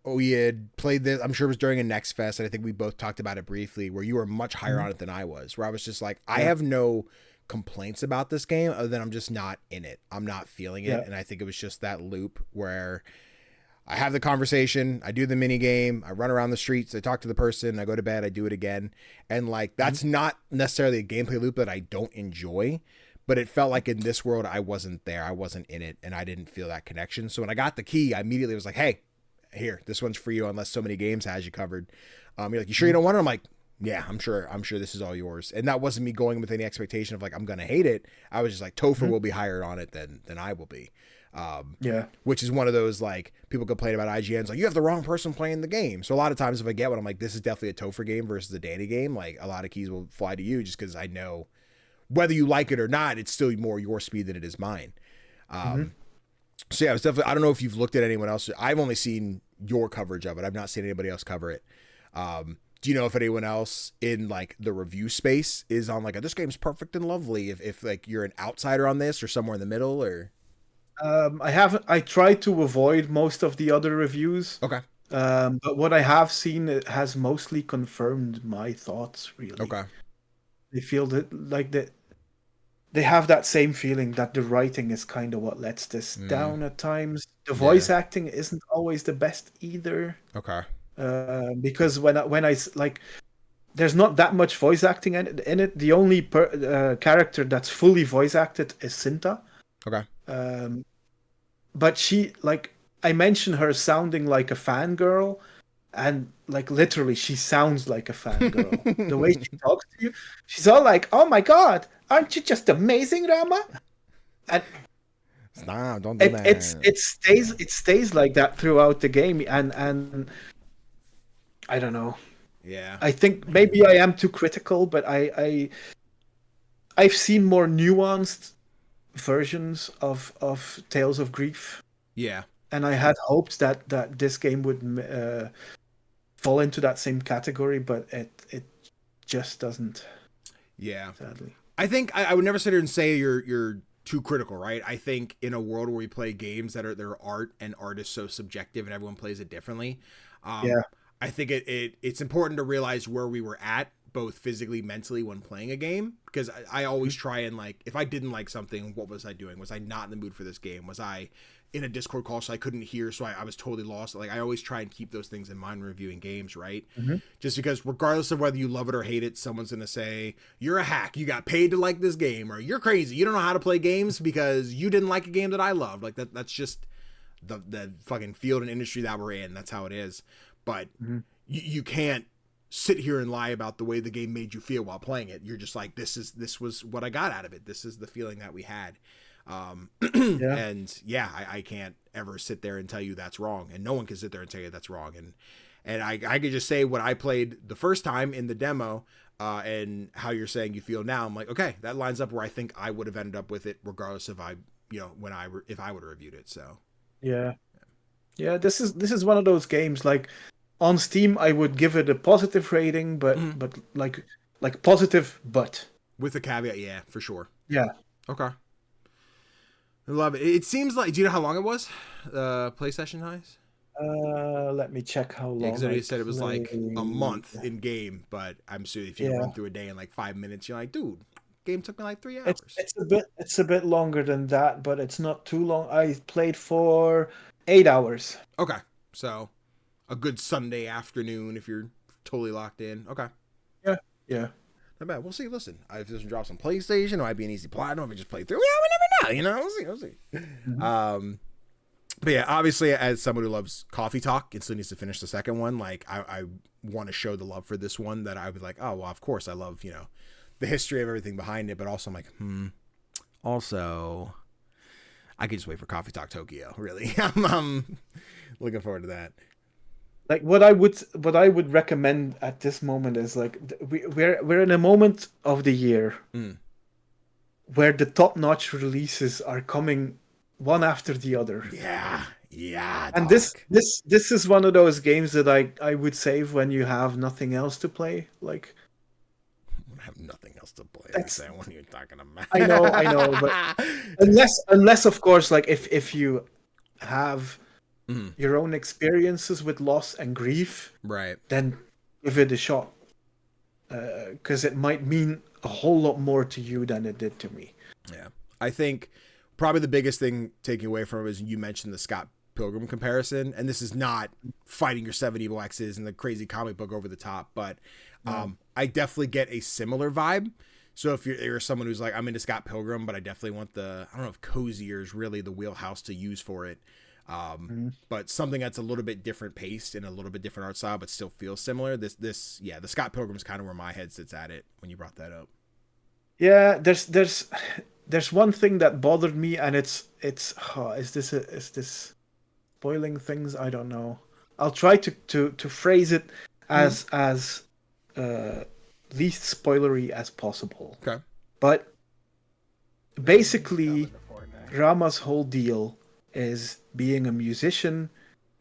we had played this. I'm sure it was during a Next Fest, and I think we both talked about it briefly, where you were much higher on it than I was. Where I was just like, I have no complaints about this game, other than I'm just not in it. I'm not feeling it, and I think it was just that loop where I have the conversation, I do the mini game, I run around the streets, I talk to the person, I go to bed, I do it again, and like that's not necessarily a gameplay loop that I don't enjoy. But it felt like in this world, I wasn't there. I wasn't in it, and I didn't feel that connection. So when I got the key, I immediately was like, hey, here, this one's for you, unless So Many Games has you covered. You're like, you sure you don't want it? I'm like, yeah, I'm sure this is all yours. And that wasn't me going with any expectation of like, I'm going to hate it. I was just like, Tofr will be higher on it than I will be. Which is one of those, like, people complain about IGN's like, you have the wrong person playing the game. So a lot of times if I get one, I'm like, this is definitely a Tofr game versus a Danny game. Like, a lot of keys will fly to you just because I know whether you like it or not, it's still more your speed than it is mine. So yeah, it was definitely, I don't know if you've looked at anyone else. I've only seen your coverage of it. I've not seen anybody else cover it. Do you know if anyone else in like the review space is on like, this game's perfect and lovely? If like you're an outsider on this or somewhere in the middle, or? I tried to avoid most of the other reviews. Okay. But what I have seen, it has mostly confirmed my thoughts, really. Okay. They feel that like they have that same feeling that the writing is kind of what lets this down at times. The voice acting isn't always the best either. Okay. Because when I like, there's not that much voice acting in it. The only character that's fully voice acted is Cinta. Okay. But she, like, I mentioned her sounding like a fangirl, and like literally she sounds like a fangirl. The way she talks to you, she's all like, "Oh my god, aren't you just amazing, Rama?" And nah, don't do that. It stays like that throughout the game, and I don't know. Yeah. I think maybe I am too critical, but I've seen more nuanced versions of Tales of Grief. Yeah. And I had hoped that this game would fall into that same category, but it just doesn't. Yeah. Sadly. I think I would never sit here and say you're too critical, right? I think in a world where we play games that are their art, and art is so subjective and everyone plays it differently. I think it's important to realize where we were at, both physically, mentally, when playing a game, because I always try and, like, if I didn't like something, what was I doing? Was I not in the mood for this game? Was I in a Discord call, so I couldn't hear, so I was totally lost. Like, I always try and keep those things in mind when reviewing games, right? Just because regardless of whether you love it or hate it, someone's going to say, you're a hack, you got paid to like this game, or you're crazy, you don't know how to play games because you didn't like a game that I loved. Like, that's just the fucking field and industry that we're in. That's how it is. But you can't sit here and lie about the way the game made you feel while playing it. You're just like, this was what I got out of it. This is the feeling that we had. And yeah, I can't ever sit there and tell you that's wrong, and no one can sit there and tell you that's wrong. And I could just say what I played the first time in the demo, and how you're saying you feel now. I'm like, okay, that lines up where I think I would have ended up with it, regardless if I would have reviewed it. So yeah, this is one of those games, like on Steam I would give it a positive rating, but like positive, but with a caveat. Yeah, for sure. Yeah. Okay. I love it. It seems like, do you know how long it was? Play session times? Let me check how long. Yeah, because you said it was like a month in game, but I'm sure if you run through a day in like 5 minutes, you're like, dude, game took me like 3 hours. It's a bit longer than that, but it's not too long. I played for 8 hours. Okay, so a good Sunday afternoon if you're totally locked in. Okay. Yeah. Not bad. We'll see. Listen, if this drops on PlayStation, it might be an easy platinum. If we just play through, yeah, we never know. We'll see. But yeah, obviously, as someone who loves coffee talk and still needs to finish the second one, like I want to show the love for this one. That I would like. Oh well, of course I love the history of everything behind it, but also I'm like, Also, I could just wait for Coffee Talk Tokyo. Really, I'm looking forward to that. Like what I would recommend at this moment is like we're in a moment of the year where the top-notch releases are coming one after the other. Yeah. And this is one of those games that I would save when you have nothing else to play. Like, I have nothing else to play. That's what are you talking about? I know, but unless of course, like if you have your own experiences with loss and grief, right? Then give it a shot, because it might mean a whole lot more to you than it did to me. Yeah, I think probably the biggest thing taking away from it is you mentioned the Scott Pilgrim comparison, and this is not fighting your 7 evil exes and the crazy comic book over the top, but I definitely get a similar vibe. So if you're someone who's like, I'm into Scott Pilgrim, but I definitely want I don't know if cozier is really the wheelhouse to use for it. But something that's a little bit different paced and a little bit different art style, but still feels similar. The Scott Pilgrim is kind of where my head sits at it when you brought that up. Yeah, there's one thing that bothered me, and is this spoiling things? I don't know. I'll try to phrase it as least spoilery as possible. Okay. But basically, Rama's whole deal is being a musician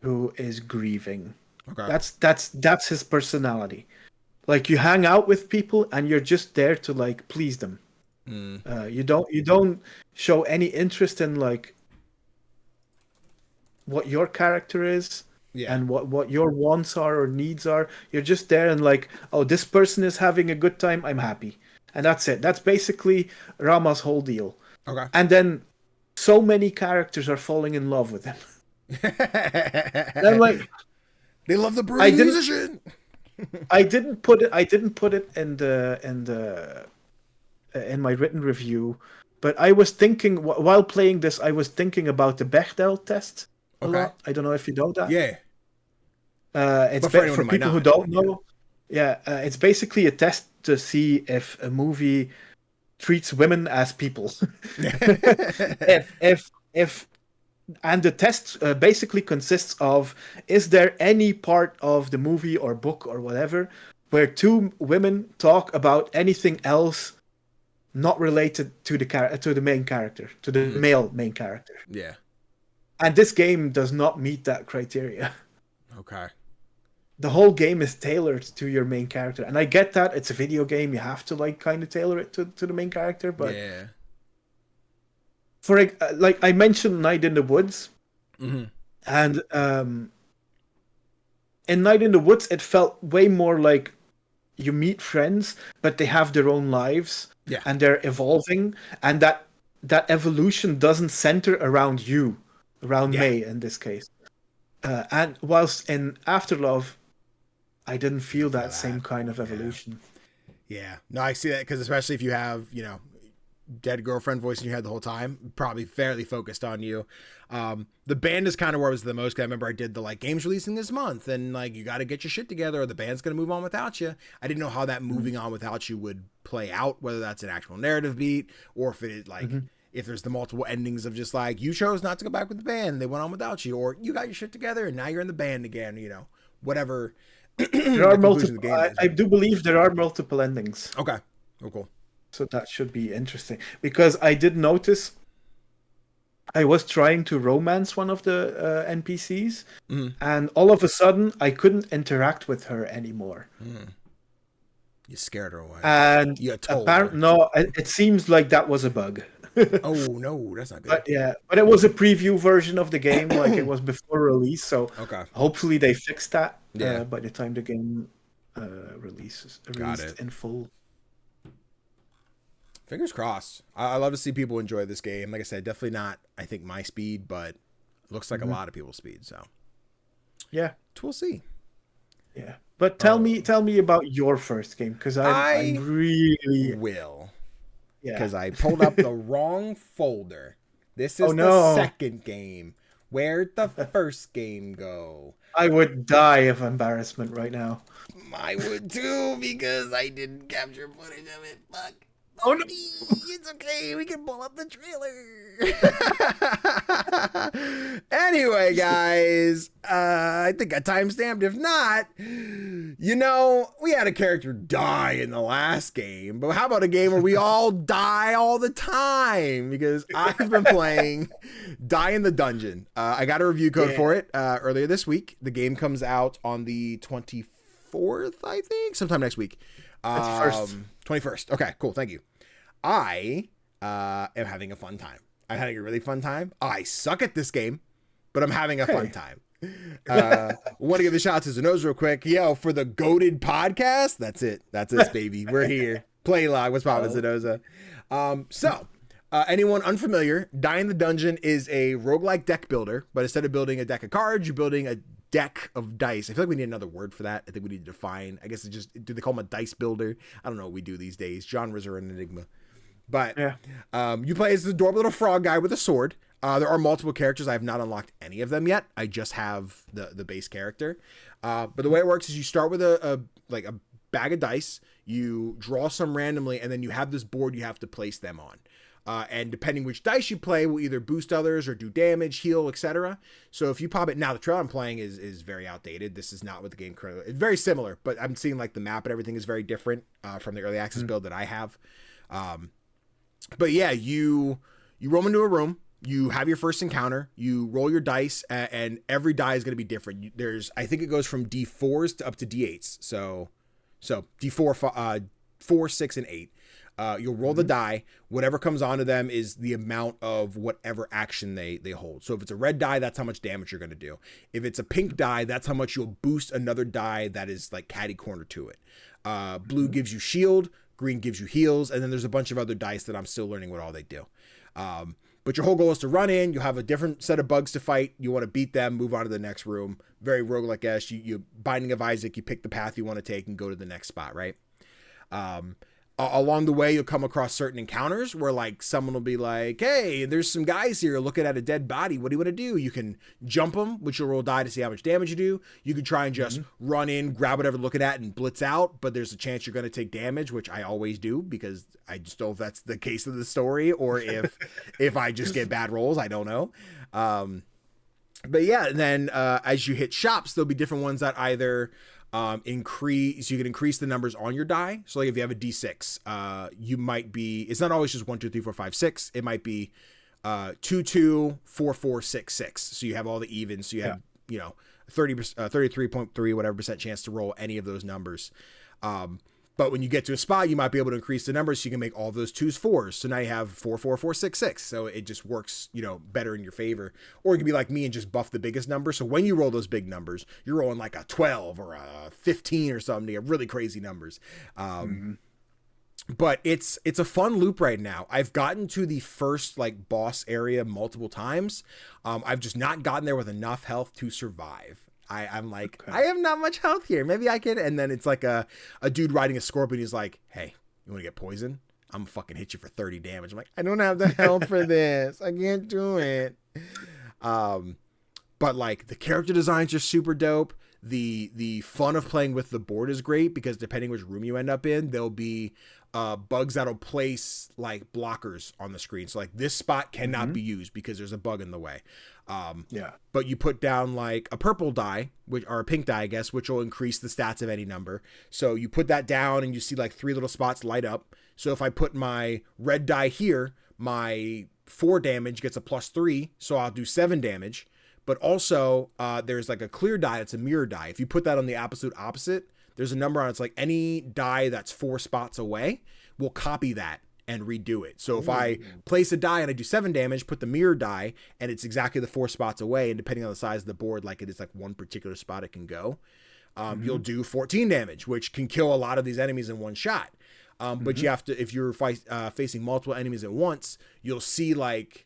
who is grieving. Okay. That's his personality. Like, you hang out with people and you're just there to like please them. You don't show any interest in like what your character is and what your wants are or needs are. You're just there and like, oh, this person is having a good time, I'm happy. And that's it. That's basically Rama's whole deal. Okay. And then so many characters are falling in love with him. And I'm like, they love the broody musician. I didn't put it in my written review, but I was thinking while playing this, I was thinking about the Bechdel test a lot. I don't know if you know that. Yeah. It's for people who don't know. Yeah, it's basically a test to see if a movie treats women as people. if and the test basically consists of, is there any part of the movie or book or whatever where two women talk about anything else not related to the main character, to the male main character? Yeah. And this game does not meet that criteria. Okay. The whole game is tailored to your main character, and I get that it's a video game; you have to like kind of tailor it to the main character. But for like I mentioned, Night in the Woods, and in Night in the Woods, it felt way more like you meet friends, but they have their own lives, and they're evolving, and that evolution doesn't center around you. around May in this case. And whilst in AfterLove, I didn't feel that same kind of evolution. Yeah. No, I see that because especially if you have, dead girlfriend voice in your head the whole time, probably fairly focused on you. The band is kind of where I was the most, because I remember I did the games releasing this month and you got to get your shit together or the band's going to move on without you. I didn't know how that moving on without you would play out, whether that's an actual narrative beat or if it is if there's the multiple endings of just you chose not to go back with the band, they went on without you, or you got your shit together and now you're in the band again, whatever. There are multiple. I do believe there are multiple endings. Okay. Oh, cool. So that should be interesting, because I did notice I was trying to romance one of the NPCs, and all of a sudden I couldn't interact with her anymore. You scared her away. And no, it seems like that was a bug. Oh no, that's not good. But it was a preview version of the game, it was before release. So hopefully they fixed that by the time the game released in full. Fingers crossed. I love to see people enjoy this game. Like I said, definitely not, I think, my speed, but it looks like a lot of people's speed. So yeah, we'll see. Yeah, but tell me about your first game, because I really will. Yeah, because I pulled up the wrong folder. This is the second game. Where'd the first game go? I would die of embarrassment right now. I would too, because I didn't capture footage of it. Fuck. Oh no! It's okay. We can pull up the trailer. Anyway, guys, I think I timestamped. If not, we had a character die in the last game. But how about a game where we all die all the time? Because I've been playing Die in the Dungeon. I got a review code for it earlier this week. The game comes out on the 24th, I think, sometime next week. 21st. Okay, cool. Thank you. I am having a fun time. I'm having a really fun time. I suck at this game, but I'm having a fun time. Want to give a shout out to Zenoz real quick. Yo, for the goated podcast. That's it. That's us, baby. We're here. Playlog. What's poppin', Zenoza? So, anyone unfamiliar, Die in the Dungeon is a roguelike deck builder, but instead of building a deck of cards, you're building a deck of dice. I feel like we need another word for that. I think we need to define. I guess it's just, do they call them a dice builder? I don't know what we do these days. Genres are an enigma. But you play as the adorable little frog guy with a sword. There are multiple characters. I have not unlocked any of them yet. I just have the base character. But the way it works is you start with a bag of dice. You draw some randomly, and then you have this board you have to place them on. And depending which dice you play will either boost others or do damage, heal, etc. So if you pop it, now the trailer I'm playing is very outdated. This is not what the game currently. It's very similar, but I'm seeing the map and everything is very different from the early access build that I have. But yeah, you roll into a room. You have your first encounter. You roll your dice, and every die is going to be different. I think it goes from D4s to up to D8s. So D4, 4, 6, and 8. You'll roll the die. Whatever comes onto them is the amount of whatever action they hold. So if it's a red die, that's how much damage you're going to do. If it's a pink die, that's how much you'll boost another die that is catty corner to it. Blue gives you shield. Green gives you heals. And then there's a bunch of other dice that I'm still learning what all they do. But your whole goal is to run in. You'll have a different set of bugs to fight. You want to beat them, move on to the next room. Very roguelike-esque. You Binding of Isaac, you pick the path you want to take and go to the next spot, right? Along the way, you'll come across certain encounters where someone will be like, hey, there's some guys here looking at a dead body. What do you want to do? You can jump them, which you'll roll die to see how much damage you do. You can try and just run in, grab whatever you're looking at and blitz out. But there's a chance you're going to take damage, which I always do because I just don't know if that's the case of the story or if I just get bad rolls. I don't know. But yeah, and then as you hit shops, there'll be different ones that either you can increase the numbers on your die. So if you have a D6, you might be, it's not always just 1, 2, 3, 4, 5, 6. It might be 2, 2, 4, 4, 6, 6. So you have all the evens. So you have 33.3 whatever percent chance to roll any of those numbers. But when you get to a spot, you might be able to increase the numbers so you can make all those 2s 4s. So now you have 4, 4, 4, 6, 6. So it just works, better in your favor. Or you can be like me and just buff the biggest number. So when you roll those big numbers, you're rolling a 12 or a 15 or something. You have really crazy numbers. But it's a fun loop right now. I've gotten to the first like boss area multiple times. I've just not gotten there with enough health to survive. I'm like, I have not much health here. Maybe I can. And then it's like a dude riding a scorpion. He's like, hey, you want to get poisoned? I'm gonna fucking hit you for 30 damage. I'm like, I don't have the health for this. I can't do it. But like the character designs are super dope. The fun of playing with the board is great because depending which room you end up in, there'll be bugs that'll place like blockers on the screen. So like this spot cannot be used because there's a bug in the way. But you put down like a purple die, or a pink die, I guess, which will increase the stats of any number. So you put that down and you see like 3 little spots light up. So if I put my red die here, my 4 damage gets a +3. So I'll do 7 damage. But also there's like a clear die. It's a mirror die. If you put that on the absolute opposite, there's a number on it. It's like any die that's 4 spots away will copy that and redo it. So if I place a die and I do 7 damage, put the mirror die, and it's exactly the 4 spots away, and depending on the size of the board, like it is like one particular spot it can go, you'll do 14 damage, which can kill a lot of these enemies in one shot. But you have to, if you're facing multiple enemies at once, you'll see like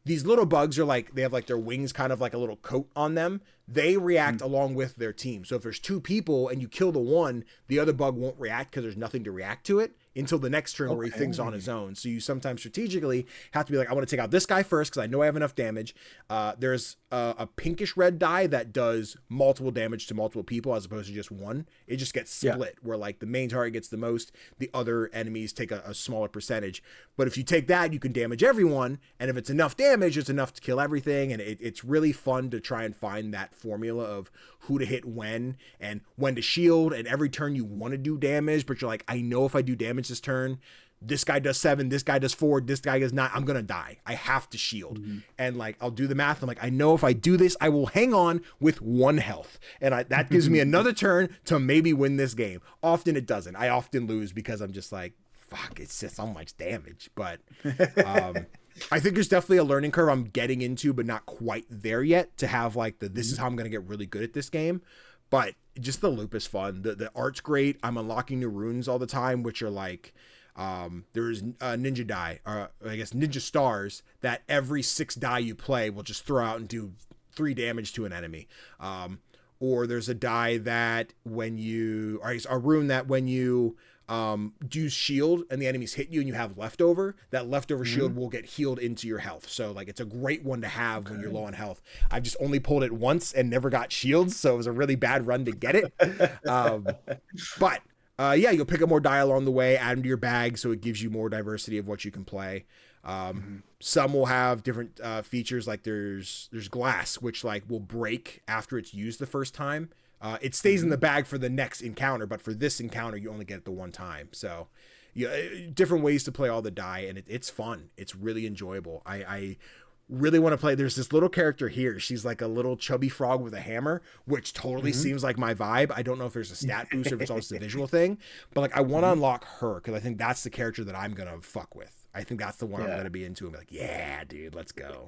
these little bugs are like, they have like their wings kind of like a little coat on them. They react along with their team. So if there's 2 people and you kill the one, the other bug won't react because there's nothing to react to it until the next turn where he thinks on his own. So you sometimes strategically have to be like, I want to take out this guy first because I know I have enough damage. There's a pinkish red die that does multiple damage to multiple people as opposed to just one. It just gets split where like the main target gets the most, the other enemies take a smaller percentage. But if you take that, you can damage everyone. And if it's enough damage, it's enough to kill everything. And it's really fun to try and find that formula of who to hit when and when to shield. And every turn you want to do damage, but you're like, I know if I do damage this turn, this guy does 7, this guy does 4, this guy does 9, I'm gonna die. I have to shield. And like I'll do the math. I'm like, I know if I do this, I will hang on with 1 health, and that gives me another turn to maybe win this game. Often it doesn't. I often lose because I'm just like, fuck, it's just so much damage. But I think there's definitely a learning curve I'm getting into, but not quite there yet to have like this is how I'm gonna get really good at this game. But just the loop is fun. The art's great. I'm unlocking new runes all the time, which are like, there's ninja die, or I guess ninja stars, that every 6 die you play will just throw out and do 3 damage to an enemy. Or there's a die that when you, or a rune that when you do shield and the enemies hit you and you have leftover, that leftover shield will get healed into your health. So like it's a great one to have when you're low on health. I've just only pulled it once and never got shields, so it was a really bad run to get it. But yeah, you'll pick up more die along the way, add them to your bag, so it gives you more diversity of what you can play. Some will have different features, like there's glass, which like will break after it's used the first time. It stays in the bag for the next encounter, but for this encounter, you only get it the one time. So different ways to play all the die, and it's fun. It's really enjoyable. I really want to play. There's this little character here. She's like a little chubby frog with a hammer, which totally seems like my vibe. I don't know if there's a stat boost or if it's all just a visual thing, but like I want to unlock her because I think that's the character that I'm going to fuck with. I think that's the one I'm going to be into and be like, yeah, dude, let's go.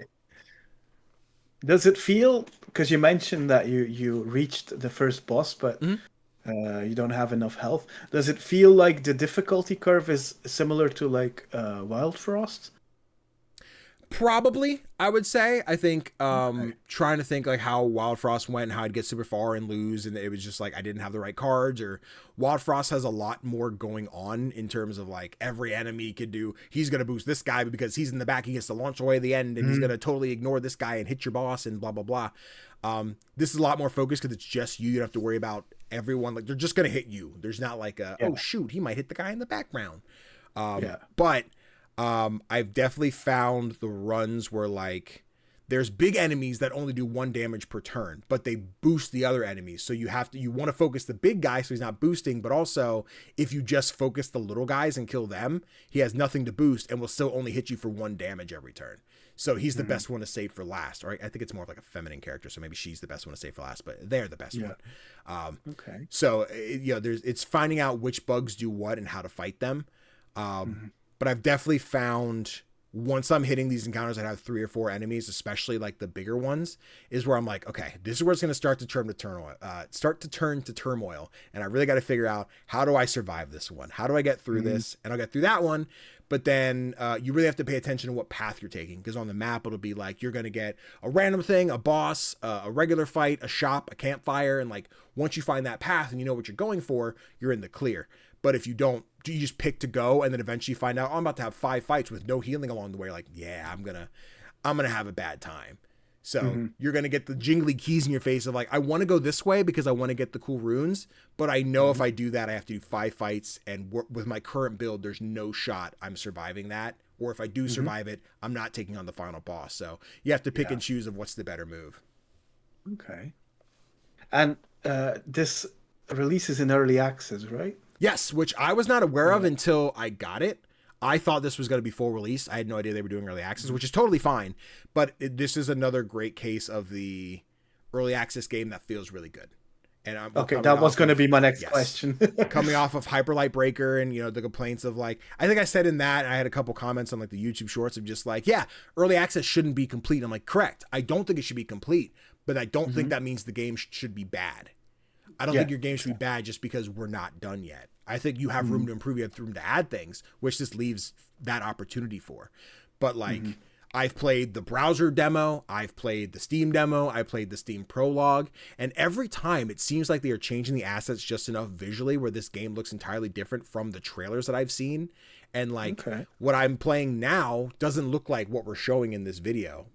Does it feel, because you mentioned that you reached the first boss, but you don't have enough health. Does it feel like the difficulty curve is similar to like Wild Frost? Probably, I would say. I think trying to think like how Wild Frost went and how I'd get super far and lose, and it was just like I didn't have the right cards. Or Wild Frost has a lot more going on in terms of like every enemy could do, he's going to boost this guy, but because he's in the back, he gets to launch away at the end, and he's going to totally ignore this guy and hit your boss and blah, blah, blah. This is a lot more focused because it's just you. You don't have to worry about everyone. Like they're just going to hit you. There's not like oh shoot, he might hit the guy in the background. But I've definitely found the runs where like there's big enemies that only do 1 damage per turn, but they boost the other enemies. So you want to focus the big guy so he's not boosting, but also if you just focus the little guys and kill them, he has nothing to boost and will still only hit you for 1 damage every turn. So he's the best one to save for last. Or I think it's more of like a feminine character, so maybe she's the best one to save for last, but they're the best one. So it's finding out which bugs do what and how to fight them. But I've definitely found once I'm hitting these encounters that have 3 or 4 enemies, especially like the bigger ones, is where I'm like, okay, this is where it's going to start to turn to turmoil. And I really got to figure out, how do I survive this one? How do I get through this? And I'll get through that one. But then you really have to pay attention to what path you're taking, because on the map, it'll be like, you're going to get a random thing, a boss, a regular fight, a shop, a campfire. And like, once you find that path and you know what you're going for, you're in the clear. But if you don't, you just pick to go and then eventually find out, oh, I'm about to have 5 fights with no healing along the way. Like, yeah, I'm gonna have a bad time. So you're gonna get the jingly keys in your face of like, I want to go this way because I want to get the cool runes, but I know if I do that, I have to do 5 fights, and with my current build, there's no shot I'm surviving that. Or if I do survive it, I'm not taking on the final boss. So you have to pick and choose of what's the better move. Okay. And this releases in early access, right? Yes, which I was not aware of until I got it. I thought this was going to be full release. I had no idea they were doing early access, which is totally fine. But this is another great case of the early access game that feels really good. And okay, that was going to be my next question. Coming off of Hyperlight Breaker and, the complaints of like, I think I said in that, I had a couple comments on like the YouTube shorts of just like, yeah, early access shouldn't be complete. I'm like, correct. I don't think it should be complete, but I don't think that means the game should be bad. I don't think your game should be bad just because we're not done yet. I think you have room to improve. You have room to add things, which this leaves that opportunity for. But like, I've played the browser demo, I've played the Steam demo, I played the Steam prologue, and every time it seems like they are changing the assets just enough visually where this game looks entirely different from the trailers that I've seen. And like what I'm playing now doesn't look like what we're showing in this video.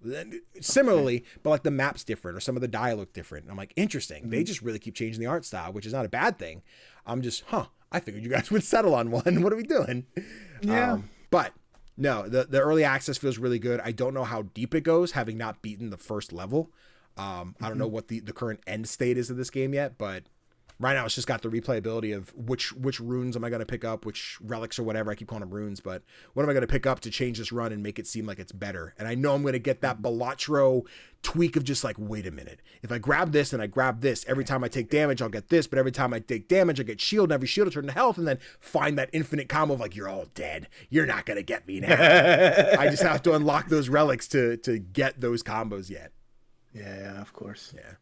Similarly, but like the map's different or some of the dialogue different. And I'm like, interesting. They just really keep changing the art style, which is not a bad thing. I'm just, I figured you guys would settle on one. What are we doing? Yeah. But no, the early access feels really good. I don't know how deep it goes, having not beaten the first level. I don't know what the current end state is of this game yet, but right now it's just got the replayability of which runes am I going to pick up, which relics or whatever. I keep calling them runes, but what am I going to pick up to change this run and make it seem like it's better? And I know I'm going to get that Balatro tweak of just like, wait a minute. If I grab this and I grab this, every time I take damage, I'll get this. But every time I take damage, I get shield, and every shield will turn to health, and then find that infinite combo of like, you're all dead. You're not going to get me now. I just have to unlock those relics to get those combos yet. Yeah, of course. Yeah.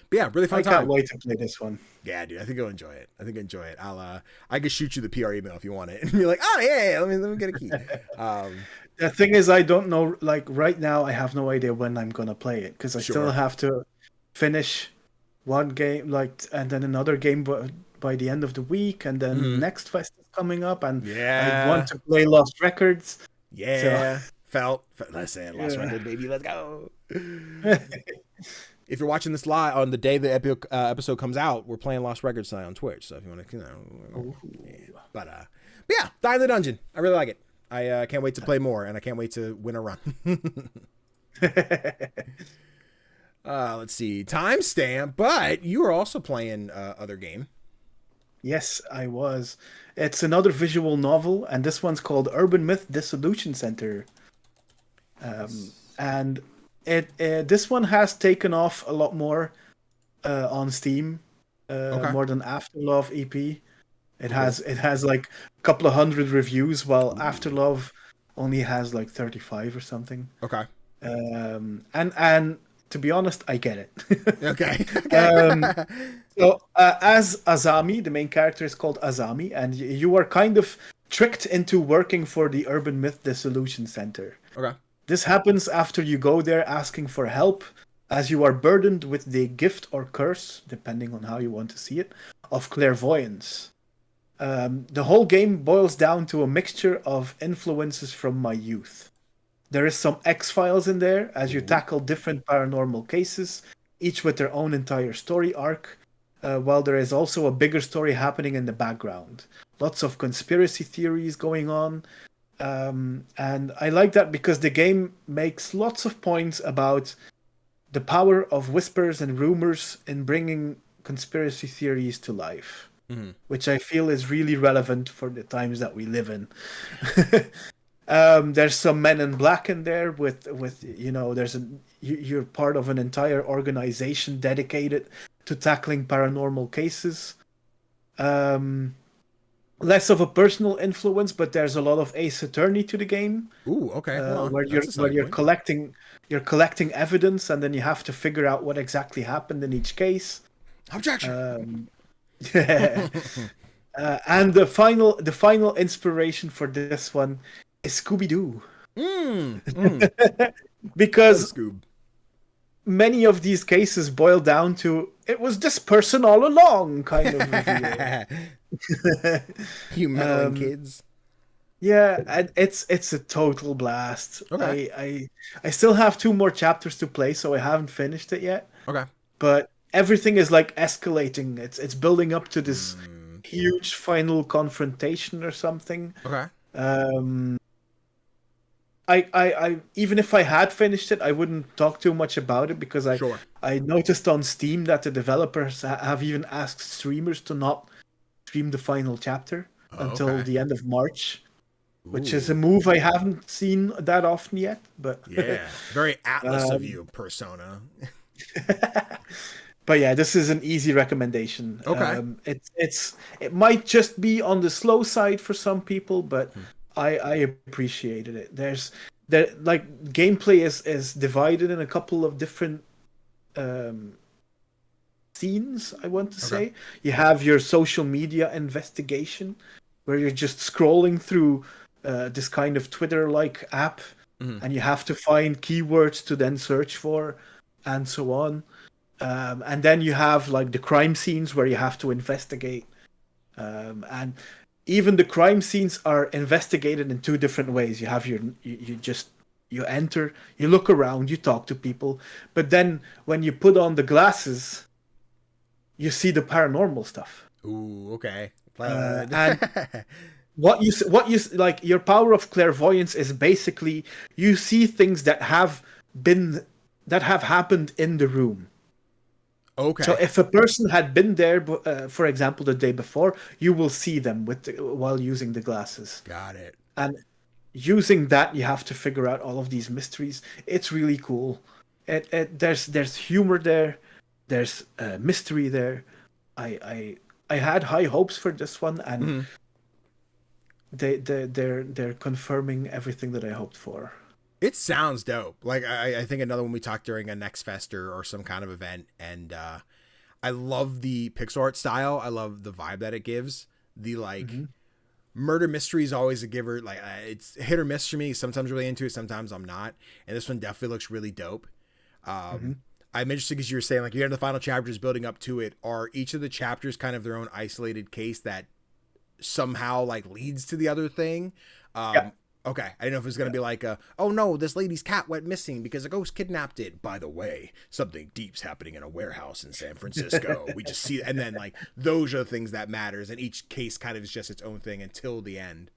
But yeah, really fun time. I can't wait to play this one. Yeah, dude, I think you'll enjoy it. I can shoot you the PR email if you want it, and be like, oh yeah, let me get a key. The thing is, I don't know. Like right now, I have no idea when I'm gonna play it because I still have to finish one game, and then another game by the end of the week, and then Next Fest is coming up, and I want to play Lost Records. Yeah, listen, Lost Records, baby, let's go. If you're watching this live on the day the episode comes out, we're playing Lost Records tonight on Twitch. So if you want to, But yeah, Die in the Dungeon. I really like it. I can't wait to play more, and I can't wait to win a run. Let's see, timestamp. But you were also playing other game. Yes, I was. It's another visual novel, and this one's called Urban Myth Dissolution Center. And this one has taken off a lot more on Steam, more than AfterLove EP. It has like a couple of hundred reviews, while AfterLove only has like 35 or something. Okay. And to be honest, I get it. Okay. So as Azami, the main character is called Azami, and you are kind of tricked into working for the Urban Myth Dissolution Center. Okay. This happens after you go there asking for help, as you are burdened with the gift or curse, depending on how you want to see it, of clairvoyance. The whole game boils down to a mixture of influences from my youth. There is some X-Files in there, as you tackle different paranormal cases, each with their own entire story arc, while there is also a bigger story happening in the background. Lots of conspiracy theories going on. And I like that because the game makes lots of points about the power of whispers and rumors in bringing conspiracy theories to life, which I feel is really relevant for the times that we live in. There's some Men in Black in there with you're part of an entire organization dedicated to tackling paranormal cases. less of a personal influence, but there's a lot of Ace Attorney to the game. Ooh, okay, hold on. Where That's a selling you're point. collecting evidence, and then you have to figure out what exactly happened in each case. Objection. And the final inspiration for this one is Scooby Doo. Because Scoob. many of these cases boil down to it was this person all along kind of reveal. You meddling kids. Yeah, and it's a total blast. Okay. I still have 2 more chapters to play, so I haven't finished it yet. Okay. But everything is like escalating. It's building up to this huge final confrontation or something. Okay. I even if I had finished it, I wouldn't talk too much about it because I noticed on Steam that the developers have even asked streamers to not stream the final chapter until the end of March, which is a move I haven't seen that often yet. But yeah, very Atlas of you, Persona. But yeah, this is an easy recommendation. Okay. It might just be on the slow side for some people, but I appreciated it. Like gameplay is divided in a couple of different scenes, I want to say. You have your social media investigation, where you're just scrolling through this kind of Twitter-like app, and you have to find keywords to then search for, and so on. And then you have like the crime scenes where you have to investigate, and even the crime scenes are investigated in 2 different ways. You have you enter, you look around, you talk to people, but then when you put on the glasses, you see the paranormal stuff. Ooh, okay. And what you like, your power of clairvoyance is basically you see things that have happened in the room. Okay. So if a person had been there, for example, the day before, you will see them while using the glasses. Got it. And using that, you have to figure out all of these mysteries. It's really cool. There's humor there. There's mystery there. I had high hopes for this one, and they're confirming everything that I hoped for. It sounds dope. Like I think another one we talked during a Next Fester or some kind of event, and I love the pixel art style. I love the vibe that it gives. The like murder mystery is always a giver. Like it's hit or miss for me. Sometimes really into it, sometimes I'm not. And this one definitely looks really dope. I'm interested because you were saying like you're in the final chapters building up to it. Are each of the chapters kind of their own isolated case that somehow like leads to the other thing? Yeah. Okay, I didn't know if it was going to be like, oh no, this lady's cat went missing because a ghost kidnapped it. By the way, something deep's happening in a warehouse in San Francisco. We just see, and then like those are the things that matters, and each case kind of is just its own thing until the end.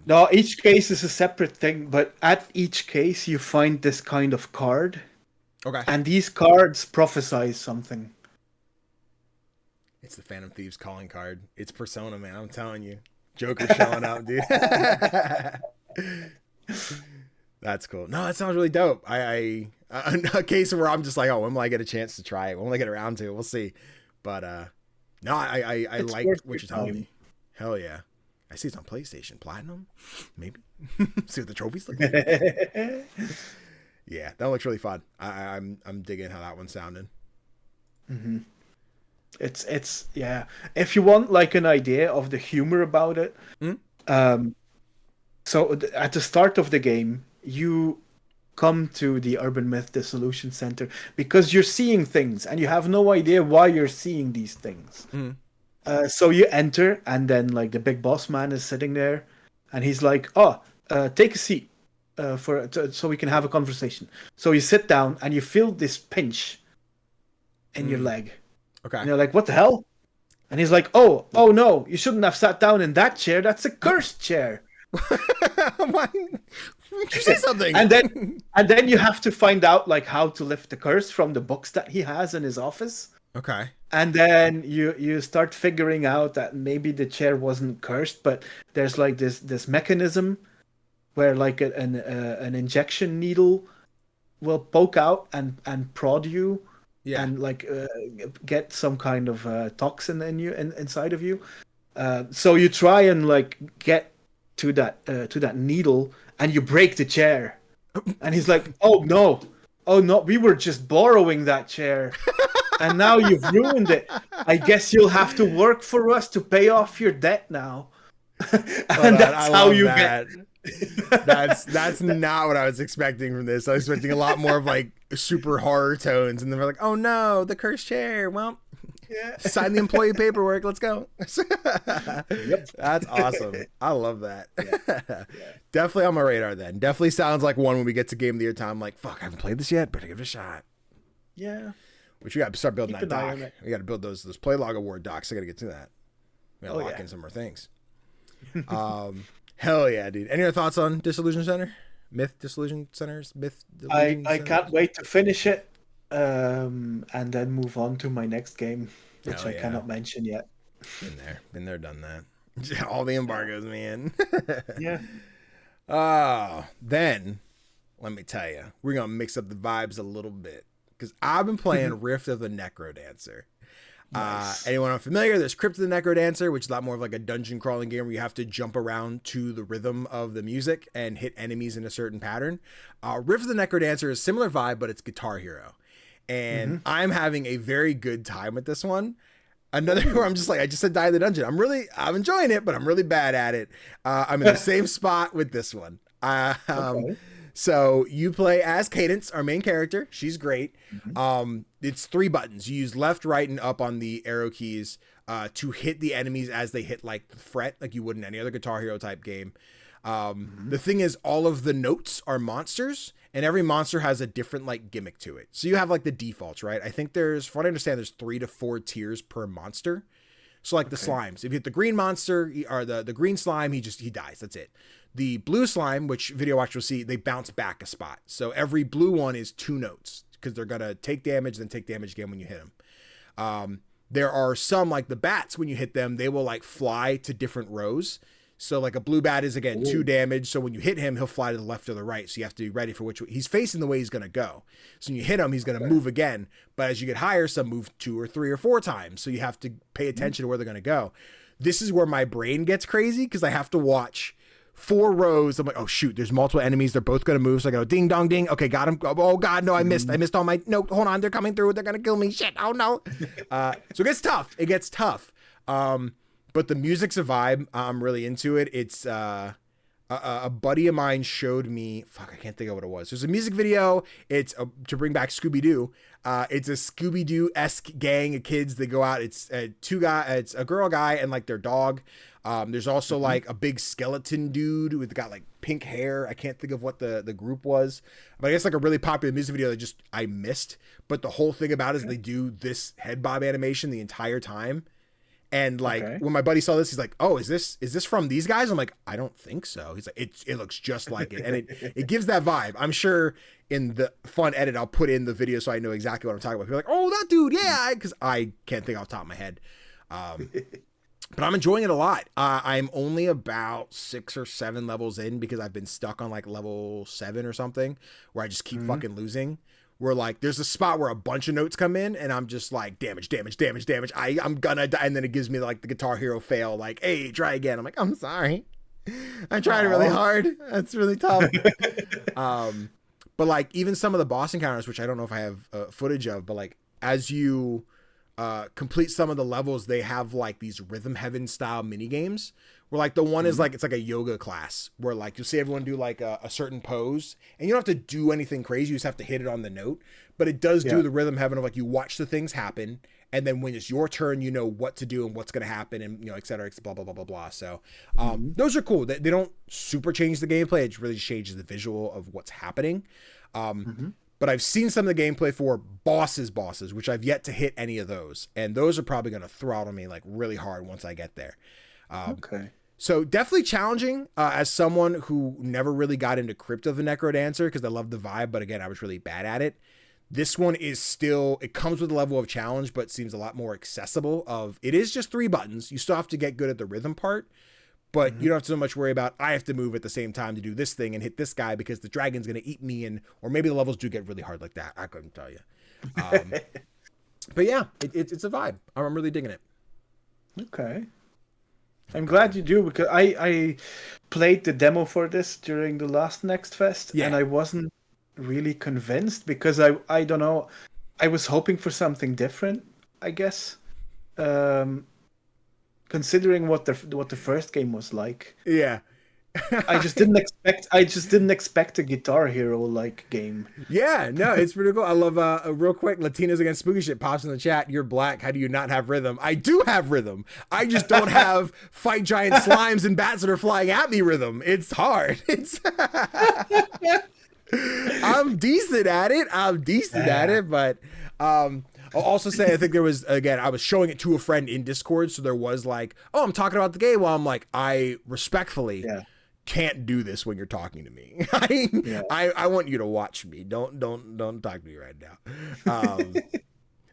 No, each case is a separate thing, but at each case you find this kind of card. Okay. And these cards prophesize something. It's the Phantom Thieves calling card. It's Persona, man. I'm telling you. Joker's showing up, dude. That's cool. No, that sounds really dope. A case where I'm just like, oh, when will I get a chance to try it? When will I get around to it? We'll see. But no, I like what you're telling me. Hell yeah. I see it's on PlayStation Platinum. Maybe. See what the trophies look like. Yeah, that looks really fun. I'm digging how that one's sounding. It's yeah. If you want like an idea of the humor about it, so at the start of the game, you come to the Urban Myth Dissolution Center because you're seeing things and you have no idea why you're seeing these things. So you enter, and then like the big boss man is sitting there, and he's like, "Oh, take a seat so we can have a conversation." So you sit down and you feel this pinch in your leg. Okay. And you're like, "What the hell?" And he's like, "Oh no, you shouldn't have sat down in that chair. That's a cursed chair." You say something. And then you have to find out like how to lift the curse from the books that he has in his office. Okay. And then you start figuring out that maybe the chair wasn't cursed, but there's like this mechanism where like an injection needle will poke out and prod you. Yeah. And like get some kind of toxin in you inside of you, So you try and like get to that needle, and you break the chair. And he's like, oh no, we were just borrowing that chair, and now you've ruined it. I guess you'll have to work for us to pay off your debt now. And that's how you get. That's not what I was expecting from this. I was expecting a lot more of like super horror tones, and then we're like, oh no, the cursed chair. Well, Yeah. sign the employee paperwork. Let's go. Yep. That's awesome. I love that. Yeah. Definitely on my radar then. Definitely sounds like one when we get to Game of the Year time. Like, fuck, I haven't played this yet. Better give it a shot. Yeah. Which we got to start building Keep that an eye doc. on it. We got to build those Playlog Award docs. I got to get to that. We got to Oh, lock yeah. in some more things. Hell yeah, dude. Any other thoughts on Dissolution Center? Myth Dissolution Centers? Myth Delusion I Centers? can't wait to finish it, and then move on to my next game, which Hell I yeah. cannot mention yet. Been there, done that. All the embargoes, man. Yeah. Then let me tell you, we're gonna mix up the vibes a little bit because I've been playing Rift of the Necrodancer. Nice. Anyone unfamiliar, there's Crypt of the Necrodancer, which is a lot more of like a dungeon crawling game where you have to jump around to the rhythm of the music and hit enemies in a certain pattern. Rift of the Necrodancer is similar vibe, but it's Guitar Hero. And I'm having a very good time with this one. Another where I'm just like, I just said die in the dungeon. I'm enjoying it, but I'm really bad at it. I'm in the same spot with this one. Okay. So you play as Cadence, our main character. She's great. It's 3 buttons. You use left, right, and up on the arrow keys to hit the enemies as they hit like the fret, like you would in any other Guitar Hero type game. The thing is, all of the notes are monsters, and every monster has a different like gimmick to it. So you have like the defaults, right? I think there's, from what I understand, there's 3 to 4 tiers per monster. So like the slimes, if you hit the green monster or the green slime, he dies. That's it. The blue slime, which Video Watch will see, they bounce back a spot. So every blue one is 2 notes because they're gonna take damage, then take damage again when you hit them. There are some like the bats, when you hit them, they will like fly to different rows. So like a blue bat is again 2 damage. So when you hit him, he'll fly to the left or the right. So you have to be ready for which way he's facing, the way he's gonna go. So when you hit him, he's gonna move again. But as you get higher, some move 2 or 3 or 4 times. So you have to pay attention to where they're gonna go. This is where my brain gets crazy because I have to watch 4 rows. I'm like, oh shoot, there's multiple enemies. They're both gonna move. So I go ding dong ding. Okay, got him. Oh god, no, I missed all my. No, hold on, they're coming through. They're gonna kill me. Shit. Oh no. So it gets tough. But the music's a vibe. I'm really into it. It's a buddy of mine showed me. Fuck, I can't think of what it was. There's a music video. It's to bring back Scooby-Doo. It's a Scooby-Doo-esque gang of kids that go out. It's It's a girl, guy, and like their dog. There's also like a big skeleton dude with got like pink hair. I can't think of what the group was, but I guess like a really popular music video that I missed. But the whole thing about it is they do this head bob animation the entire time. And like when my buddy saw this, he's like, "Oh, is this from these guys?" I'm like, "I don't think so." He's like, "It looks just like it," and it gives that vibe. I'm sure in the fun edit I'll put in the video so I know exactly what I'm talking about. People are like, "Oh, that dude, yeah," because I can't think off the top of my head. But I'm enjoying it a lot. I'm only about 6 or 7 levels in because I've been stuck on like level 7 or something where I just keep fucking losing. Where like there's a spot where a bunch of notes come in and I'm just like damage. I'm gonna die, and then it gives me like the Guitar Hero fail, like, hey, try again. I'm like, I'm sorry, I'm trying really hard. That's really tough. But like even some of the boss encounters, which I don't know if I have footage of, but like as you complete some of the levels, they have like these Rhythm Heaven style mini games where like the one is like, it's like a yoga class where like you'll see everyone do like a certain pose and you don't have to do anything crazy. You just have to hit it on the note, but it does do the Rhythm Heaven of like, you watch the things happen. And then when it's your turn, you know what to do and what's going to happen and, you know, et cetera, blah, blah, blah, blah, blah. So those are cool. They don't super change the gameplay. It really changes the visual of what's happening. But I've seen some of the gameplay for bosses, which I've yet to hit any of those. And those are probably going to throttle me like really hard once I get there. So definitely challenging as someone who never really got into Crypt of the Necrodancer because I love the vibe. But again, I was really bad at it. This one is still, it comes with a level of challenge, but seems a lot more accessible. It is just 3 buttons. You still have to get good at the rhythm part. But you don't have to so much worry about, I have to move at the same time to do this thing and hit this guy because the dragon's going to eat me. Or maybe the levels do get really hard like that. I couldn't tell you. But yeah, it's a vibe. I'm really digging it. Okay. I'm glad you do, because I played the demo for this during the last Next Fest, Yeah. and I wasn't really convinced because I don't know, I was hoping for something different, I guess. Considering what the first game was like. Yeah. I just didn't expect a Guitar Hero like game. Yeah, no, it's pretty cool. I love real quick, Latinos Against Spooky Shit pops in the chat. You're black. How do you not have rhythm? I do have rhythm. I just don't have fight giant slimes and bats that are flying at me rhythm. It's hard. It's I'm decent at it. But I'll also say I think there was, again, I was showing it to a friend in Discord, so there was like, oh, I'm talking about the game while I'm like, I respectfully can't do this when you're talking to me. I want you to watch me. Don't talk to me right now.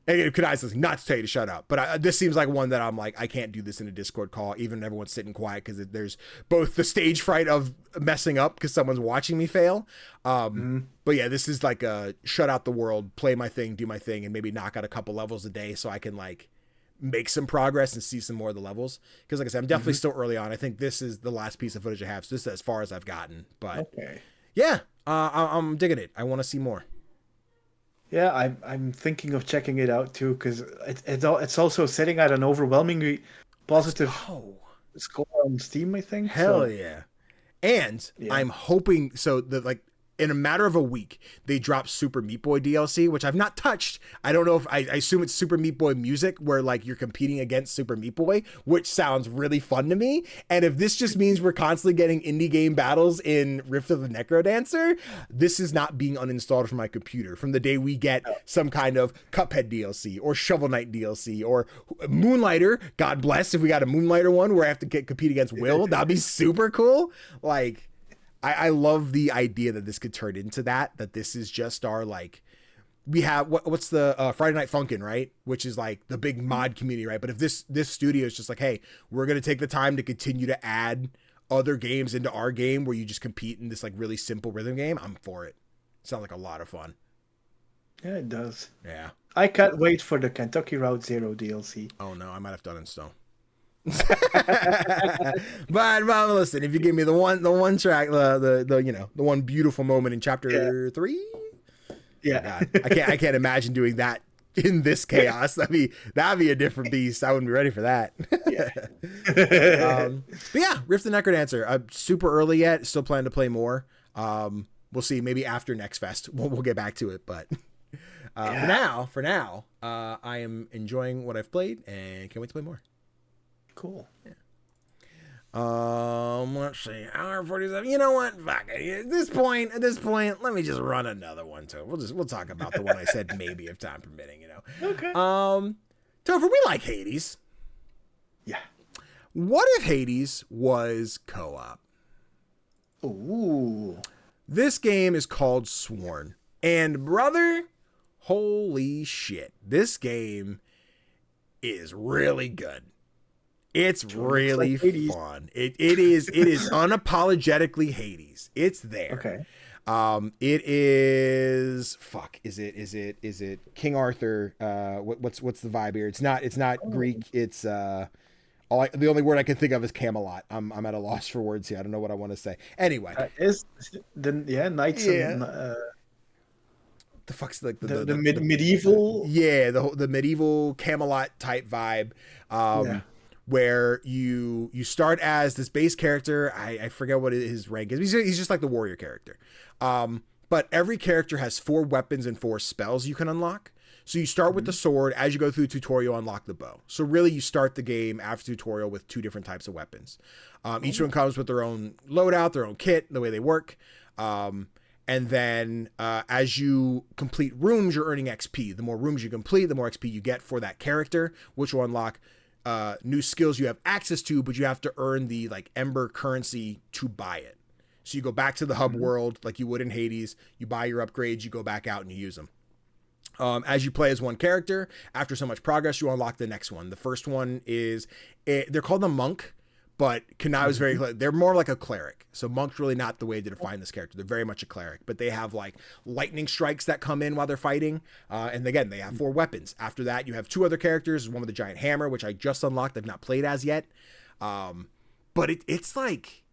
And could I say not to tell you to shut up, but this seems like one that I'm like, I can't do this in a Discord call, even when everyone's sitting quiet, because there's both the stage fright of messing up because someone's watching me fail. But yeah, this is like a shut out the world, play my thing, do my thing, and maybe knock out a couple levels a day so I can like make some progress and see some more of the levels. Because like I said, I'm definitely still early on. I think this is the last piece of footage I have, so this is as far as I've gotten. But yeah, I'm digging it. I want to see more. Yeah, I'm thinking of checking it out too, because it's also sitting at an overwhelmingly positive score on Steam, I think. Hell yeah. And I'm hoping, so that like in a matter of a week, they dropped Super Meat Boy DLC, which I've not touched. I don't know if I assume it's Super Meat Boy music where like you're competing against Super Meat Boy, which sounds really fun to me. And if this just means we're constantly getting indie game battles in Rift of the Necrodancer, this is not being uninstalled from my computer from the day we get some kind of Cuphead DLC or Shovel Knight DLC or Moonlighter. God bless if we got a Moonlighter one where I have to compete against Will. That'd be super cool. Like, I love the idea that this could turn into that this is just our, like, we have, what's the Friday Night Funkin', right? Which is like the big mod community, right? But if this studio is just like, hey, we're going to take the time to continue to add other games into our game where you just compete in this like really simple rhythm game, I'm for it. Sounds like a lot of fun. Yeah, it does. Yeah. I can't wait for the Kentucky Route Zero DLC. Oh no, I might have done it still. but listen, if you give me the one track, the one beautiful moment in chapter 3, I can't imagine doing that in this chaos. That'd be a different beast. I wouldn't be ready for that. But yeah, Rift the Necrodancer. I'm super early yet. Still planning to play more. We'll see. Maybe after Next Fest, we'll get back to it. But for now, I am enjoying what I've played and can't wait to play more. Cool. Yeah. Let's see. Hour 47. You know what? Fuck it. At this point, let me just run another one too. We'll talk about the one I said maybe if time permitting, Okay. Tofr, we like Hades. Yeah. What if Hades was co-op? Ooh. This game is called Sworn. And brother, holy shit. This is really good. It's really fun. It is unapologetically Hades. It's there. Okay. It is is it King Arthur? What's the vibe here? It's not Greek. It's the only word I can think of is Camelot. I'm at a loss for words here. I don't know what I want to say. Anyway, Knights and the fuck's like the medieval. Yeah, the medieval Camelot type vibe. Where you start as this base character. I forget what his rank is. He's just like the warrior character. But every character has 4 weapons and 4 spells you can unlock. So you start with the sword. As you go through the tutorial, unlock the bow. So really you start the game after tutorial with 2 different types of weapons. Each one comes with their own loadout, their own kit, the way they work. And then as you complete rooms, you're earning XP. The more rooms you complete, the more XP you get for that character, which will unlock new skills you have access to, but you have to earn the like Ember currency to buy it. So you go back to the hub world like you would in Hades, you buy your upgrades, you go back out and you use them. As you play as one character, after so much progress, you unlock the next one. The first one is, they're called the monk, but Kanai was they're more like a cleric. So monk's really not the way to define this character. They're very much a cleric, but they have like lightning strikes that come in while they're fighting. And again, they have 4 weapons. After that, you have 2 other characters. One with a giant hammer, which I just unlocked. I've not played as yet. But it's like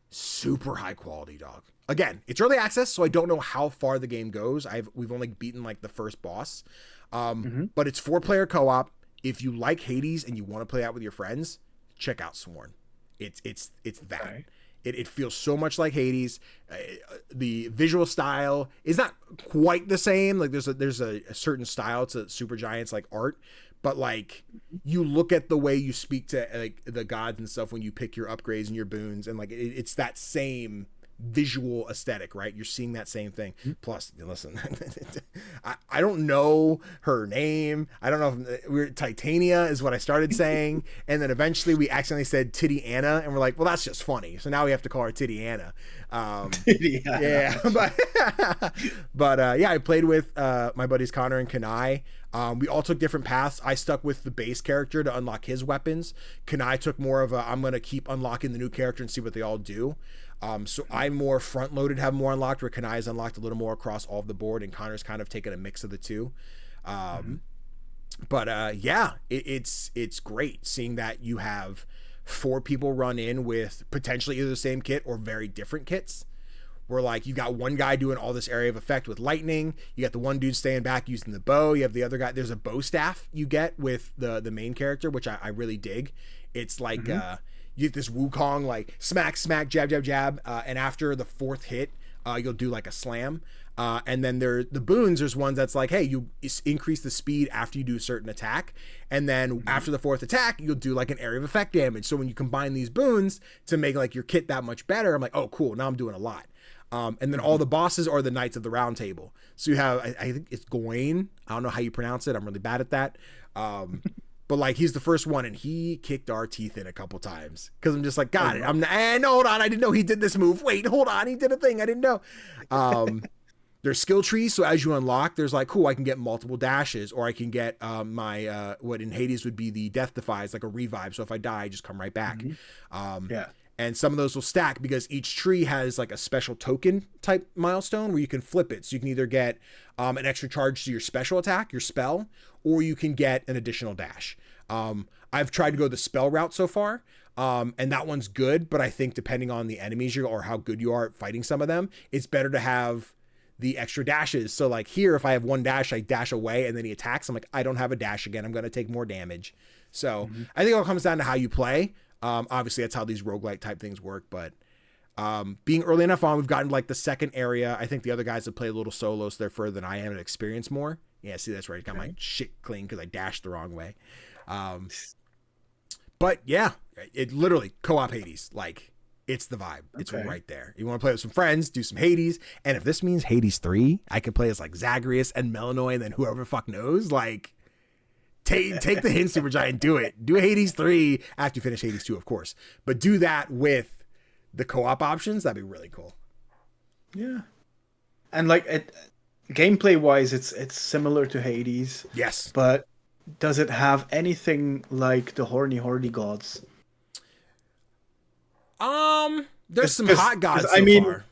super high quality, dog. Again, it's early access, so I don't know how far the game goes. We've only beaten like the first boss. But it's 4-player co-op. If you like Hades and you want to play out with your friends, check out Sworn. It's that. Okay. It feels so much like Hades. The visual style is not quite the same. Like there's a certain style to Supergiant's like art, but like you look at the way you speak to like the gods and stuff when you pick your upgrades and your boons, and like it's that same visual aesthetic, right? You're seeing that same thing. Plus, listen, I don't know her name. I don't know if Titania is what I started saying, and then eventually we accidentally said Titty Anna, and we're like, well, that's just funny. So now we have to call her Titty Anna. Yeah, but yeah, I played with my buddies Connor and Kanai. We all took different paths. I stuck with the base character to unlock his weapons. Kanai took more of I'm going to keep unlocking the new character and see what they all do. So I'm more front loaded, have more unlocked, where Kanai's unlocked a little more across all of the board, and Connor's kind of taken a mix of the two. But yeah, it's great seeing that you have 4 people run in with potentially either the same kit or very different kits. Where like you got one guy doing all this area of effect with lightning, you got the one dude staying back using the bow, you have the other guy, there's a bow staff you get with the main character, which I really dig. It's like you get this Wukong like smack, jab, and after the 4th hit, you'll do like a slam. And then the boons, there's ones that's like, hey, you increase the speed after you do a certain attack. And then after the 4th attack, you'll do like an area of effect damage. So when you combine these boons to make like your kit that much better, I'm like, oh, cool. Now I'm doing a lot. And then all the bosses are the Knights of the Round Table. So you have, I think it's Gawain. I don't know how you pronounce it. I'm really bad at that. But like he's the first one, and he kicked our teeth in a couple times because I'm just like, got it. No, hold on, I didn't know he did this move. Wait, hold on, he did a thing I didn't know. There's skill trees, so as you unlock, there's like, cool, I can get multiple dashes, or I can get my what in Hades would be the Death Defies, like a revive. So if I die, I just come right back. Yeah. And some of those will stack because each tree has like a special token type milestone where you can flip it. So you can either get an extra charge to your special attack, your spell, or you can get an additional dash. I've tried to go the spell route so far, and that one's good. But I think depending on the enemies or how good you are at fighting some of them, it's better to have the extra dashes. So like here, if I have one dash, I dash away and then he attacks. I'm like, I don't have a dash again. I'm going to take more damage. So I think it all comes down to how you play. Obviously that's how these roguelike type things work, but being early enough on, we've gotten like the second area. I think the other guys have played a little solo, so they're further than I am and experience more. Yeah, see, that's right. I got my shit clean because I dashed the wrong way. But yeah, it literally co-op Hades. Like it's the vibe. It's right there. You want to play with some friends, do some Hades. And if this means Hades 3, I can play as like Zagreus and Melanoy and then whoever the fuck knows, like take the hint, Supergiant, do it. Do Hades 3 after you finish Hades 2, of course. But do that with the co-op options. That'd be really cool. Yeah. And like gameplay wise, it's similar to Hades. Yes. But does it have anything like the Horny Gods? There's some hot gods so far.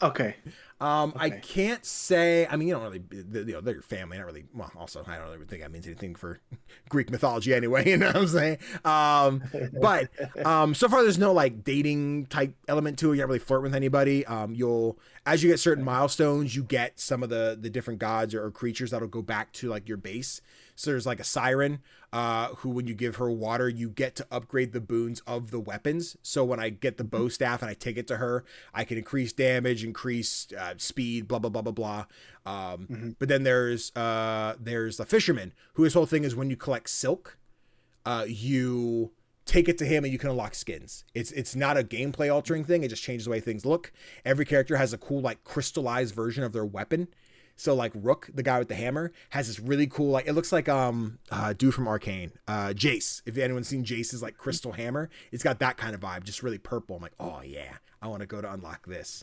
Okay. I can't say. I mean, you don't really. They're your family. Not really. Well, also, I don't really think that means anything for Greek mythology anyway. You know what I'm saying? But so far there's no like dating type element to it. You don't really flirt with anybody. As you get certain milestones, you get some of the different gods or creatures that'll go back to like your base. So there's like a siren, who when you give her water, you get to upgrade the boons of the weapons. So when I get the bow staff and I take it to her, I can increase damage, increase speed, blah, blah, blah, blah, blah. But then there's a fisherman who his whole thing is when you collect silk, you take it to him and you can unlock skins. It's not a gameplay altering thing. It just changes the way things look. Every character has a cool like crystallized version of their weapon. So like Rook, the guy with the hammer, has this really cool, like it looks like dude from Arcane, Jace. If anyone's seen Jace's like crystal hammer, it's got that kind of vibe, just really purple. I'm like, oh yeah, I want to go to unlock this.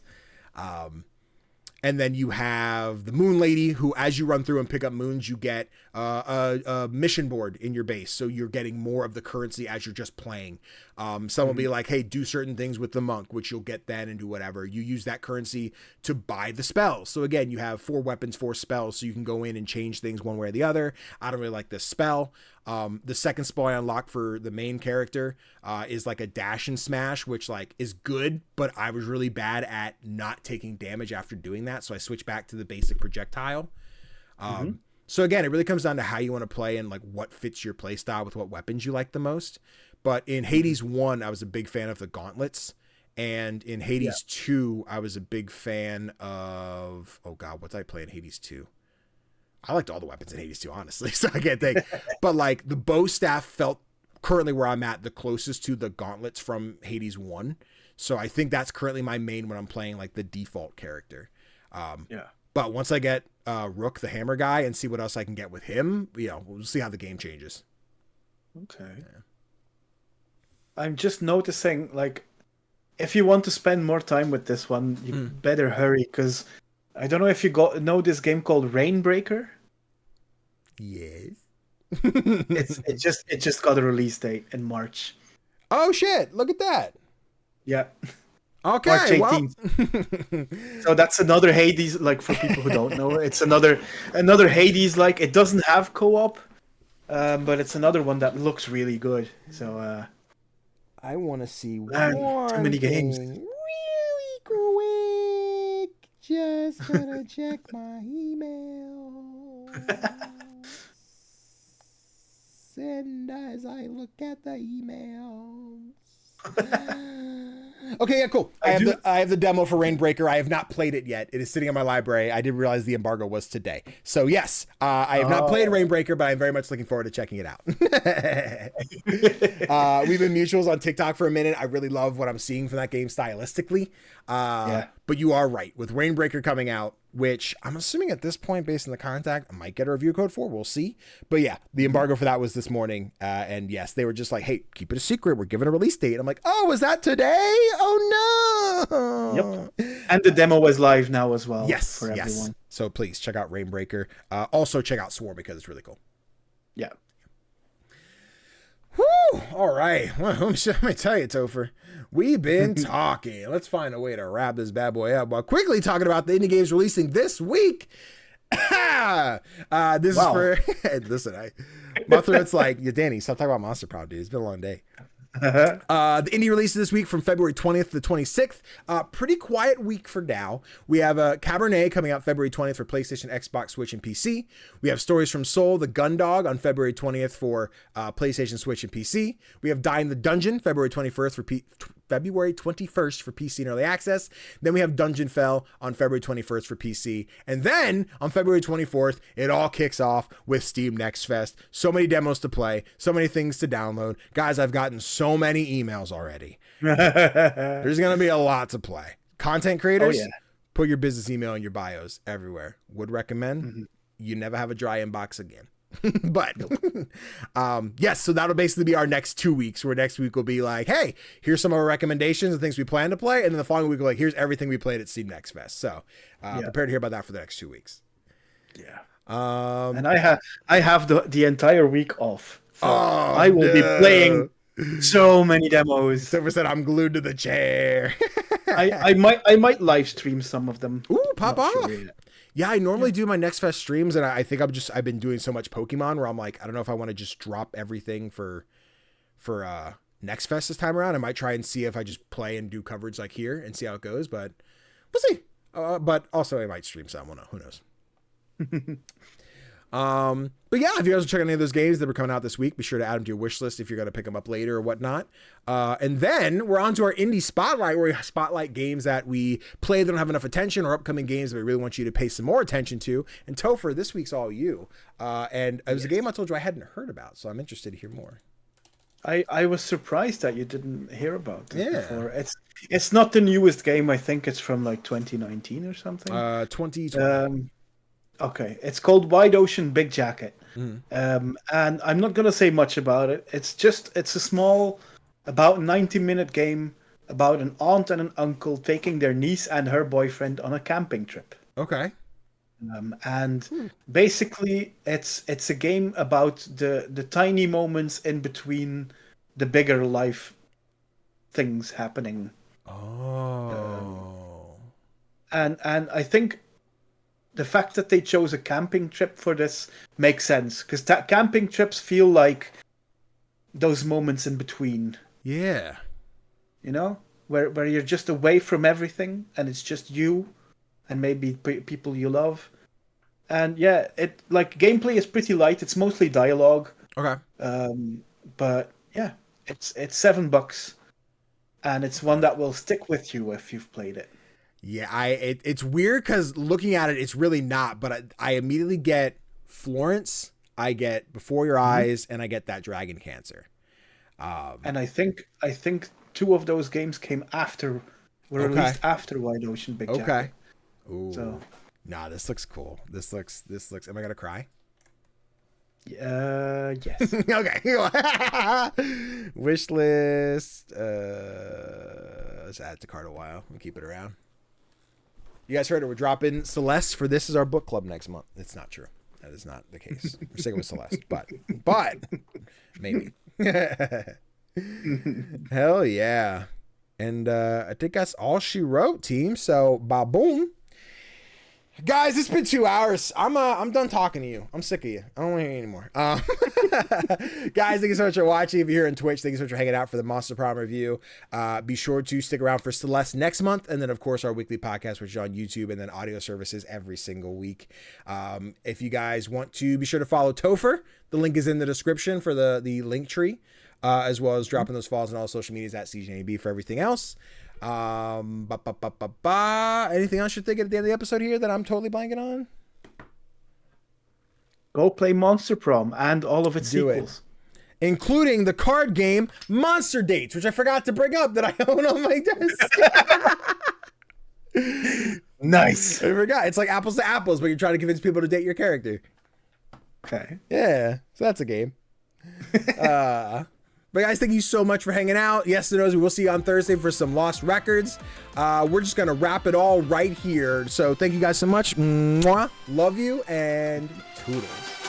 And then you have the Moon Lady, who as you run through and pick up moons, you get a mission board in your base. So you're getting more of the currency as you're just playing. Some will be like, hey, do certain things with the monk, which you'll get then and do whatever. You use that currency to buy the spells. So again, you have 4 weapons, 4 spells, so you can go in and change things one way or the other. I don't really like this spell. The second spell I unlocked for the main character is like a dash and smash, which like is good, but I was really bad at not taking damage after doing that, so I switched back to the basic projectile. So again, it really comes down to how you want to play and like what fits your play style with what weapons you like the most. But in Hades 1, I was a big fan of the gauntlets. And in Hades 2, I was a big fan of... Oh, God, what did I play in Hades 2? I liked all the weapons in Hades 2, honestly, so I can't think. But, like, the bow staff felt currently where I'm at the closest to the gauntlets from Hades 1. So I think that's currently my main when I'm playing, like, the default character. But once I get Rook, the hammer guy, and see what else I can get with him, we'll see how the game changes. Okay. Yeah. I'm just noticing, like... If you want to spend more time with this one, you better hurry, because I don't know if you know this game called Rainbreaker. Yes. it just got a release date in March. Oh shit! Look at that. Yeah. Okay. March 18th. Well. So that's another Hades. Like for people who don't know, it's another Hades. Like it doesn't have co-op, but it's another one that looks really good. So. I want to see too many games. Really quick. Just gonna check my email. And as I look at the emails. Okay, yeah, cool. I have the demo for Rainbreaker. I have not played it yet. It is sitting in my library. I didn't realize the embargo was today. So yes, I have not played Rainbreaker, but I'm very much looking forward to checking it out. We've been mutuals on TikTok for a minute. I really love what I'm seeing from that game stylistically. But you are right. With Rainbreaker coming out, which I'm assuming at this point, based on the contact, I might get a review code for. We'll see. But yeah, the embargo for that was this morning. And yes, they were just like, hey, keep it a secret. We're giving a release date. I'm like, oh, was that today? Oh, no. Yep. And the demo is live now as well. Yes. For everyone. So please check out Rainbreaker. Also check out Swarm because it's really cool. Yeah. Whew. All right. Well, let me tell you, Tofr, we've been talking. Let's find a way to wrap this bad boy up while quickly talking about the indie games releasing this week. This is for... Listen, my throat's like, yeah, Danny, stop talking about Monster Prom, dude. It's been a long day. The indie releases this week from February 20th to the 26th. Pretty quiet week for now. We have Cabernet coming out February 20th for PlayStation, Xbox, Switch, and PC. We have Stories from Soul, the Gundog on February 20th for PlayStation, Switch, and PC. We have Die in the Dungeon February 21st for February 21st for PC and Early Access. Then we have Dungeon Fell on February 21st for PC. And then on February 24th, it all kicks off with Steam Next Fest. So many demos to play, so many things to download. Guys, I've gotten so many emails already. There's going to be a lot to play. Content creators, put your business email in your bios everywhere. Would recommend. You never have a dry inbox again. But yes, so that'll basically be our next 2 weeks, where next week will be like, hey, here's some of our recommendations and things we plan to play, and then the following week will be like, here's everything we played at Steam Next Fest. So prepare to hear about that for the next 2 weeks. And I have the entire week off, so I will be playing so many demos. Tofr said I'm glued to the chair. I might live stream some of them. Ooh, pop off. Sure. Yeah, I normally do my Next Fest streams, and I think I've been doing so much Pokemon where I'm like, I don't know if I want to just drop everything for Next Fest this time around. I might try and see if I just play and do coverage like here and see how it goes, but we'll see. But also I might stream some. Who knows? But yeah, if you guys are checking any of those games that were coming out this week, be sure to add them to your wish list if you're going to pick them up later or whatnot. And then we're on to our indie spotlight, where we spotlight games that we play that don't have enough attention, or upcoming games that we really want you to pay some more attention to. And Tofr, this week's all you. And it was a game I told you I hadn't heard about, so I'm interested to hear more. I was surprised that you didn't hear about it before. It's not the newest game. I think it's from like 2019 or something. 2020. Okay, it's called Wide Ocean Big Jacket. And I'm not going to say much about it. It's a small, about 90-minute game about an aunt and an uncle taking their niece and her boyfriend on a camping trip. Okay. And basically, it's a game about the tiny moments in between the bigger life things happening. Oh. And I think the fact that they chose a camping trip for this makes sense, because camping trips feel like those moments in between. Yeah. You know, where you're just away from everything and it's just you and maybe people you love. And yeah, it like gameplay is pretty light. It's mostly dialogue. Okay. But yeah, it's $7, and it's one that will stick with you if you've played it. Yeah, it's weird because looking at it, it's really not. But I immediately get Florence, I get Before Your Eyes, and I get that Dragon Cancer. And I think 2 of those games came after, were released after Wide Ocean Big Jacket. Okay. Ooh. So, nah, this looks cool. This looks. Am I gonna cry? Yes. Okay. Wish list. Let's add it to cart a while and keep it around. You guys heard it. We're dropping Celeste for This Is Our Book Club next month. It's not true. That is not the case. We're sticking with Celeste, but maybe. Hell yeah. And I think that's all she wrote, team. So, ba-boom. Guys, it's been 2 hours. I'm done talking to you. I'm sick of you. I don't want to hear you anymore. Guys, thank you so much for watching. If you're here on Twitch, thank you so much for hanging out for the Monster Prom review. Be sure to stick around for Celeste next month. And then, of course, our weekly podcast, which is on YouTube, and then audio services every single week. If you guys want to, be sure to follow Tofr. The link is in the description for the link tree, as well as dropping those follows on all social medias at CGDannyB for everything else. Anything else you're thinking at the end of the episode here that I'm totally blanking on? Go play Monster Prom and all of its sequels. Including the card game Monster Dates, which I forgot to bring up that I own on my desk. Nice. I forgot. It's like apples to apples, but you're trying to convince people to date your character. Okay. Yeah, so that's a game. But guys, thank you so much for hanging out. Yes, to those, we will see you on Thursday for some Lost Records. We're just going to wrap it all right here. So thank you guys so much. Mwah. Love you, and toodles.